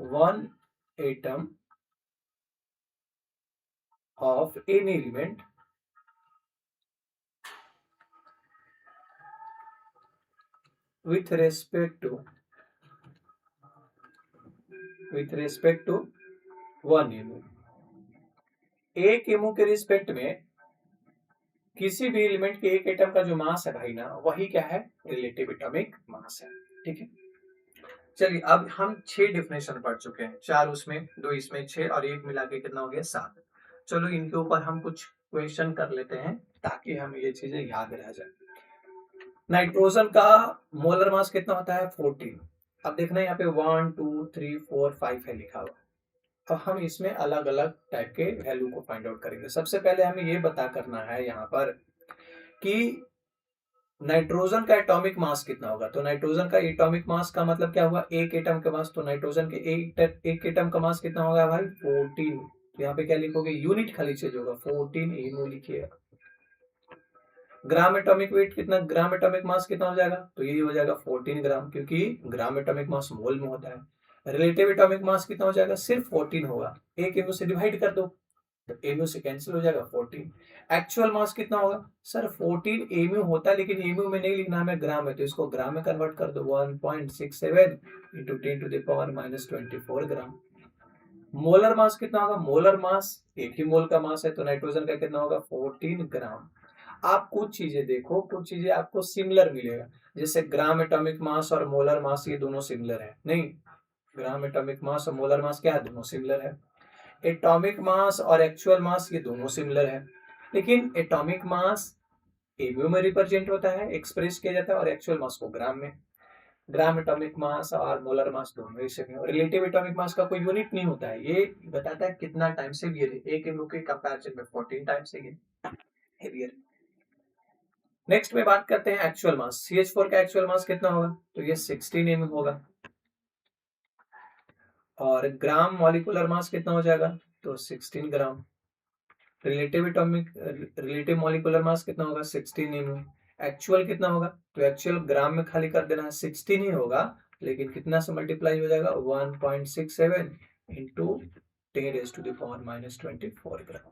one atom of any element with respect to one M O. एक एमओ के रिस्पेक्ट में किसी भी एलिमेंट के एक एटम का जो मास है भाई ना, वही क्या है? रिलेटिव एटॉमिक मास है। ठीक है, चलिए अब हम 6 डिफिनेशन पढ़ चुके हैं, 4 उसमें, 2 इसमें, 6 और एक मिला के कितना हो गया? 7। चलो इनके ऊपर हम कुछ क्वेश्चन कर लेते हैं ताकि हमें ये चीजें याद रह जाए। नाइट्रोजन का मोलर मास कितना होता है 14। अब देखना यहाँ पे 1 2 3 4 5 है लिखा हुआ। तो हम इसमें अलग अलग टाइप के वैल्यू को फाइंड आउट करेंगे। सबसे पहले हमें ये बता करना है यहाँ पर कि नाइट्रोजन का एटॉमिक मास कितना होगा। तो नाइट्रोजन का एटॉमिक मास का मतलब क्या हुआ, एक एटम के मास। तो नाइट्रोजन के एक एटम का मास कितना होगा भाई 14। तो यहाँ पे क्या लिखोगे, यूनिट खाली चेंज होगा, 14 एमओ लिखिएगा। ग्राम एटॉमिक वेट कितना, ग्राम एटॉमिक मास कितना हो जाएगा, तो ये हो जाएगा 14 ग्राम, क्योंकि ग्राम एटॉमिक मास मोल में होता है। रिलेटिव एटॉमिक मास कितना हो जाएगा, सिर्फ 14 होगा, एक एमओ से डिवाइड कर दो तो एमयू से कैंसिल हो जाएगा 14। एक्चुअल मास कितना होगा सर, 14 एमयू होता है, लेकिन एमयू में नहीं लिखना हमें, ग्राम है, तो इसको ग्राम में कन्वर्ट कर दो, 1.67 इंटू 10⁻⁻24 ग्राम। मोलर मास कितना होगा, मोलर मास एक ही मोल का मास है, तो नाइट्रोजन का कितना होगा 14 ग्राम। आप कुछ चीजें देखो, कुछ चीजें आपको सिमिलर मिलेगा, जैसे ग्राम एटॉमिक मास और मोलर मास ये दोनों सिमिलर है, नहीं, ग्राम एटॉमिक मास और मोलर मास क्या है, दोनों सिमिलर है। एटॉमिक मास और एक्चुअल मास ये दोनों सिमिलर है, लेकिन एटॉमिक मास एमयू में रिप्रेजेंट होता है, एक्सप्रेस किया जाता है, और एक्चुअल मास को ग्राम में। ग्राम एटॉमिक मास और मोलर मास दोनों ही सेम है। रिलेटिव एटॉमिक मास का कोई यूनिट नहीं होता है, ये बताता है कितना टाइम से गिरे, एक एमयू के कंपैरिजन में 14 टाइम से गिरे। नेक्स्ट में बात करते हैं एक्चुअल मास। CH4 का एक्चुअल मास कितना होगा, तो ये 16 एमयू होगा। और ग्राम मॉलिक्यूलर मास कितना हो जाएगा, तो 16 ग्राम। रिलेटिव मॉलिक्यूलर मास कितना होगा 16 एमयू। एक्चुअल कितना होगा, तो एक्चुअल ग्राम में खाली कर देना है, 16 ही होगा, लेकिन कितना से मल्टीप्लाई हो जाएगा 1.67 इंटू 10⁻⁻24 ग्राम।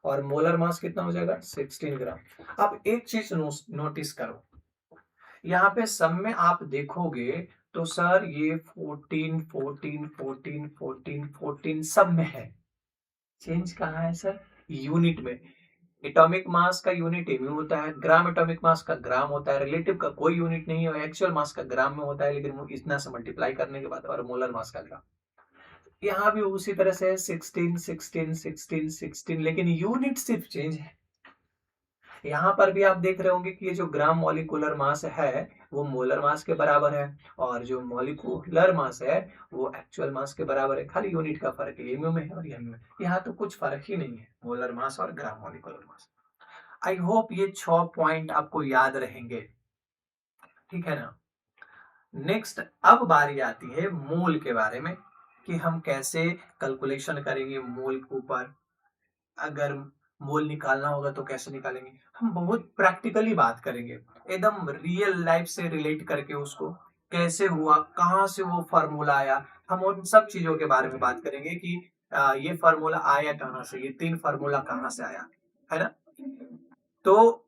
और मोलर मास कितना हो जाएगा 16 ग्राम। अब एक चीज नोटिस करो, यहाँ पे सब में आप देखोगे तो सर ये 14 14 14 14 14 सब में है, चेंज कहाँ है सर, यूनिट में। एटॉमिक मास का यूनिट एमयू होता है, ग्राम एटॉमिक मास का ग्राम होता है, रिलेटिव का कोई यूनिट नहीं है, एक्चुअल मास का ग्राम में होता है, लेकिन वो इतना से मल्टीप्लाई करने के बाद, और मोलर मास का ग्राम। यहाँ भी उसी तरह से 16 16 16 16, लेकिन यूनिट सिर्फ चेंज है। यहाँ पर भी आप देख रहे होंगे कि ये जो ग्राम मॉलिक्यूलर मास है वो मोलर मास के बराबर है, और जो मॉलिक्यूलर मास है वो एक्चुअल मास के बराबर है, खाली यूनिट का फर्क है, एमयू में है और एमयू में। यहाँ तो कुछ फर्क ही नहीं है, मोलर मास और gram molecular mass. I hope ये 6 पॉइंट आपको याद रहेंगे, ठीक है ना। नेक्स्ट अब बारी आती है मोल के बारे में, कि हम कैसे कैलकुलेशन करेंगे मोल के ऊपर, अगर मोल निकालना होगा तो कैसे निकालेंगे। हम बहुत प्रैक्टिकली बात करेंगे, एकदम रियल लाइफ से रिलेट करके उसको, कैसे हुआ, कहाँ से वो फार्मूला आया, हम उन सब चीजों के बारे में बात करेंगे कि ये फार्मूला आया कहाँ से, ये 3 फार्मूला कहाँ से आया, है ना। तो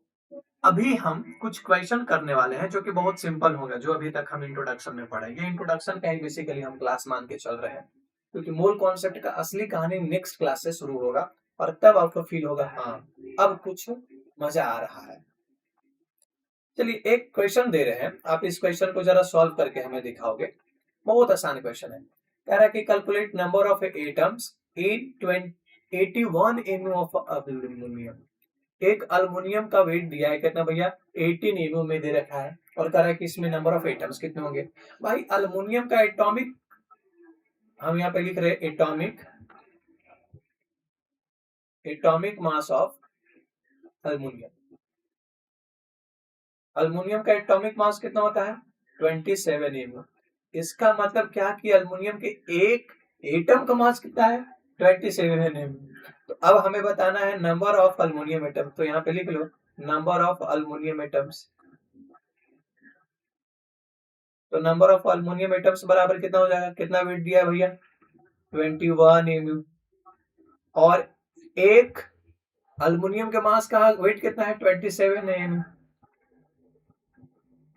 अभी हम कुछ क्वेश्चन करने वाले हैं जो कि बहुत सिंपल होगा, जो अभी तक हम इंट्रोडक्शन में पढ़ेंगे। इंट्रोडक्शन का ही बेसिकली हम क्लास मान के चल रहे हैं, क्योंकि मूल कॉन्सेप्ट का असली कहानी नेक्स्ट क्लास से शुरू होगा, और तब आपको फील होगा हाँ अब कुछ मजा आ रहा है। चलिए एक क्वेश्चन दे रहे हैं, आप इस क्वेश्चन को जरा सॉल्व करके हमें दिखाओगे। बहुत आसान क्वेश्चन है, कह रहा है कि calculate number of atoms in 81 MU of aluminium. एक अल्युमिनियम का वेट दिया है कितना भैया 18 एमयू में दे रखा है, और कह रहा है कि इसमें नंबर ऑफ एटम्स कितने होंगे। भाई अल्युमिनियम का एटॉमिक, हम यहाँ पे लिख रहे हैं atomic mass of aluminium. Aluminium का एटॉमिक मास कितना होता है 27 एमयू। इसका मतलब क्या कि अल्युमिनियम के एक एटम का मास कितना है 27 एमयू। तो अब हमें बताना है नंबर ऑफ अल्युमिनियम एटम, तो यहाँ पे लिख लो नंबर ऑफ अल्युमिनियम एटम्स। तो नंबर ऑफ अल्युमिनियम एटम्स बराबर कितना हो जाएगा, कितना वेट दिया है भैया 21 एमयू। और एक अल्युमिनियम के मास का वेट कितना है 27 एमयू,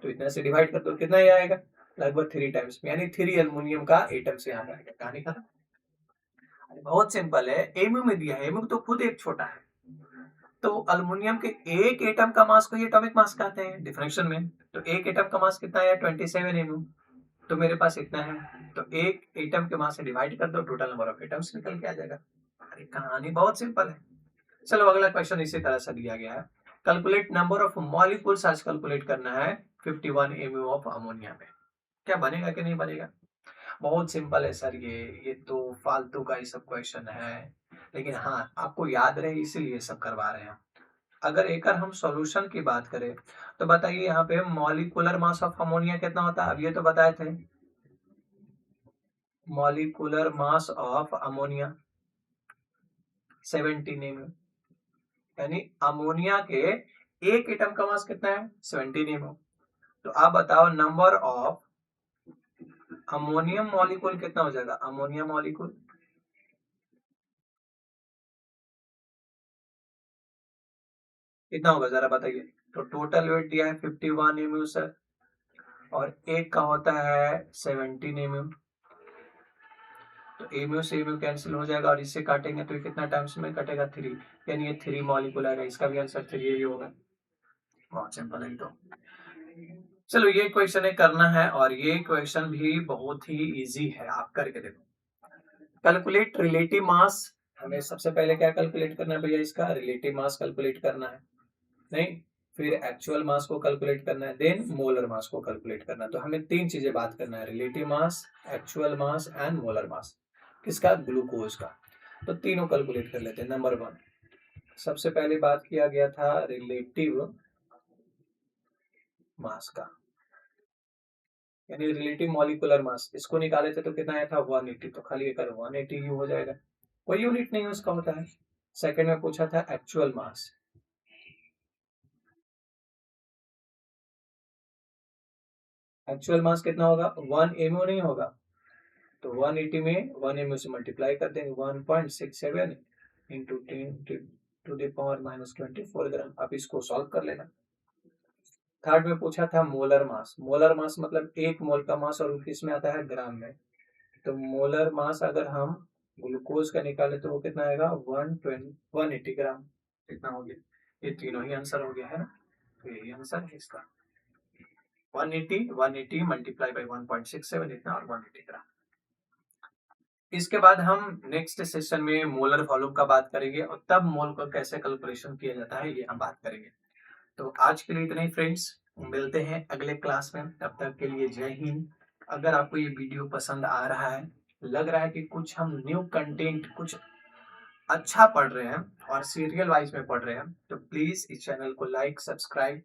तो इतना से डिवाइड कर दो, कितना ही आएगा लगभग 3 टाइम्स, यानी 3 अल्युमिनियम का एटम से यहाँ आएगा। कहानी खत्म। बहुत सिंपल है, एमयू में दिया है, एमयू तो खुद एक छोटा है, तो अल्युमिनियम के एक एटम का मास को ही एटॉमिक मास कहते हैं डिफिनेशन में। तो एक एटम का मास कितना है 27 एमयू, तो मेरे पास इतना है, तो एक एटम के मास से डिवाइड कर दो, टोटल नंबर ऑफ एटम्स निकल के आ जाएगा। अरे कहानी बहुत सिंपल है। चलो अगला क्वेश्चन इसी तरह से दिया गया है। कैलकुलेट नंबर ऑफ मॉलिक्यूल्स, आज कैलकुलेट करना है 51 एमयू ऑफ अमोनिया में। क्या बनेगा कि नहीं बनेगा? बहुत सिंपल है सर, ये तो फालतू का ही सब क्वेश्चन है, लेकिन हाँ आपको याद रहे इसीलिए सब करवा रहे हैं। अगर एक हम सॉल्यूशन की बात करें तो बताइए यहाँ पे मॉलिक्यूलर मास ऑफ अमोनिया कितना होता है? अब ये तो बताए थे, molecular mass of ammonia 17 MU, यानी अमोनिया के एक एटम का मास कितना है? 17 एमयू। तो आप बताओ नंबर ऑफ अमोनियम मॉलिक्यूल कितना हो जाएगा? अमोनियम मॉलिक्यूल कितना होगा जरा बताइए। तो टोटल वेट दिया है 51 एमयू सर, और एक का होता है 17 एमयू। तो एमयू से एमयू कैंसिल हो जाएगा, और इससे काटेंगे तो ये कितना टाइम्स में कटेगा? 3, यानी ये 3 मॉलिक्यूल आएगा। इसका भी आंसर 3 ही होगा। बहुत सिंपल है तो। चलो ये क्वेश्चन है करना है, और ये क्वेश्चन भी बहुत ही इजी है, आप करके देखो। Calculate relative mass. हमें सबसे पहले क्या कैलकुलेट करना है भैया? इसका रिलेटिव मास कैलकुलेट करना है, नहीं फिर एक्चुअल मास को कैलकुलेट करना है, देन मोलर मास को कैलकुलेट करना है। तो हमें तीन चीजें बात करना है, relative mass, actual mass and molar mass. किसका? ग्लूकोज का। तो तीनों कैलकुलेट कर लेते हैं। नंबर 1, सबसे पहले बात किया गया था रिलेटिव मास का, यानी रिलेटिव मॉलिक्यूलर मास। इसको निकाले थे तो कितना आया था? 180। तो खाली एक 180 यू हो जाएगा, कोई यूनिट नहीं उसका होता है। सेकंड में पूछा था एक्चुअल मास। एक्चुअल मास कितना होगा? 1 एमओ नहीं होगा, तो 180 में 1 एमओ से मल्टीप्लाई कर देंगे, 1.67 इंटू 10 टू द पावर -24 ग्राम। अब इसको सॉल्व कर लेना। थर्ड में पूछा था मोलर मास। मोलर मास मतलब एक मोल का मास, और किसमें आता है? ग्राम में। तो मोलर मास अगर हम ग्लूकोज का निकाले तो वो कितना आएगा? 180 ग्राम। कितना हो गया? ये तीनों ही आंसर हो गया है ना, तो यही आंसर है इसका। 180 मल्टीप्लाई बाई 1.67 इतना, और 180 ग्राम। इसके बाद हम नेक्स्ट सेशन में मोलर वॉल्यूम का बात करेंगे, और तब मोल को कैसे कैलकुलेशन किया जाता है ये हम बात करेंगे। तो आज के लिए इतना ही फ्रेंड्स, मिलते हैं अगले क्लास में। तब तक के लिए जय हिंद। अगर आपको ये वीडियो पसंद आ रहा है, लग रहा है कि कुछ हम न्यू कंटेंट कुछ अच्छा पढ़ रहे हैं और सीरियल वाइज में पढ़ रहे हैं, तो प्लीज इस चैनल को लाइक, सब्सक्राइब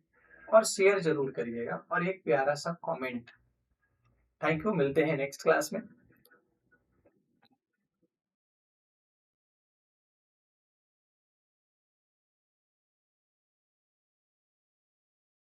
और शेयर जरूर करिएगा, और एक प्यारा सा कमेंट। थैंक यू, मिलते हैं नेक्स्ट क्लास में।